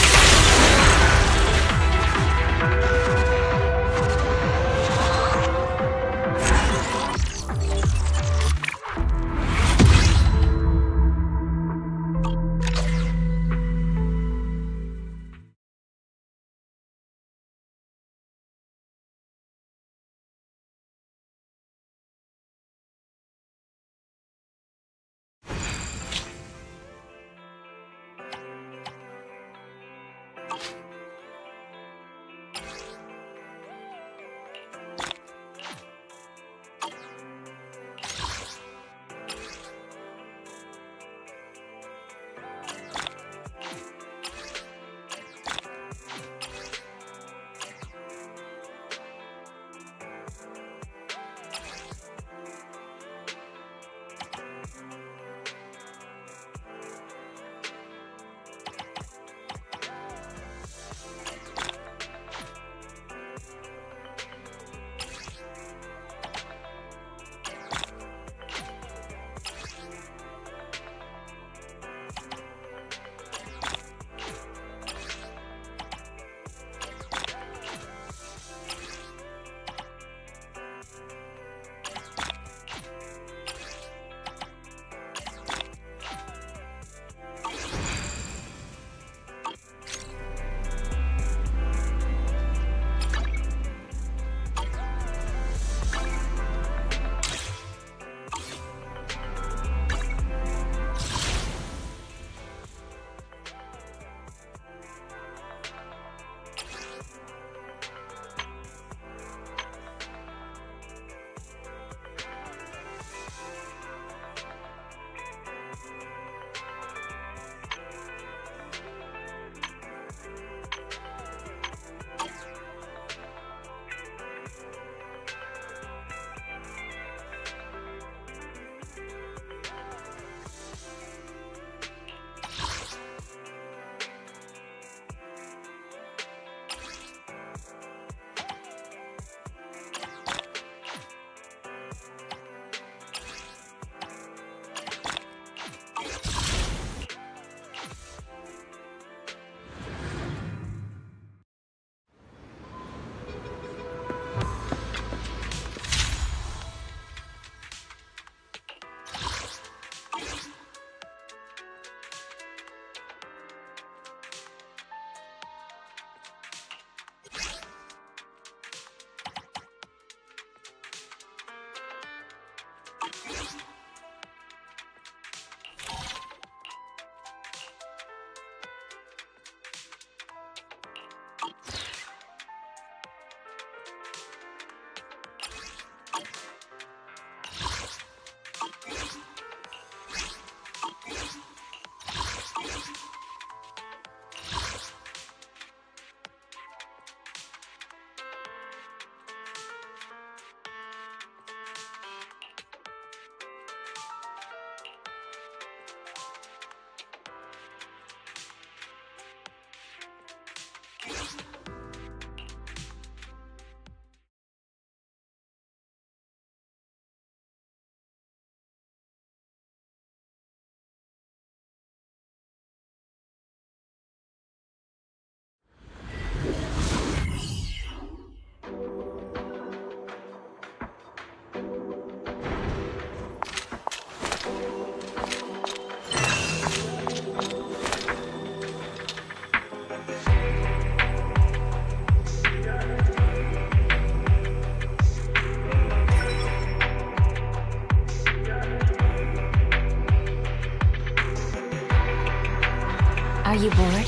you bored?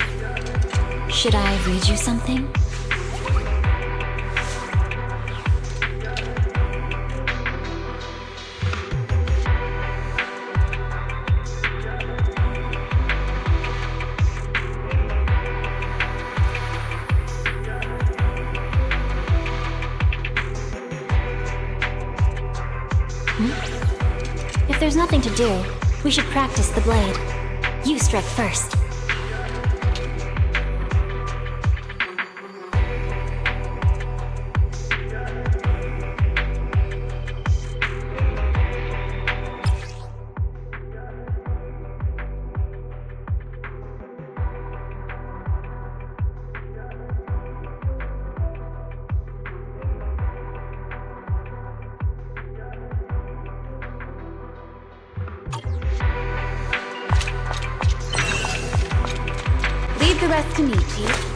Should I read you something? If there's nothing to do, we should practice the blade. You strike first. Leave the rest to me, Chief.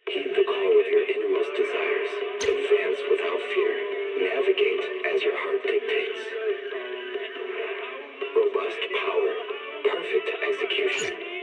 Keep the call with your innermost desires. Advance without fear. Navigate as your heart dictates. Robust power. Perfect execution.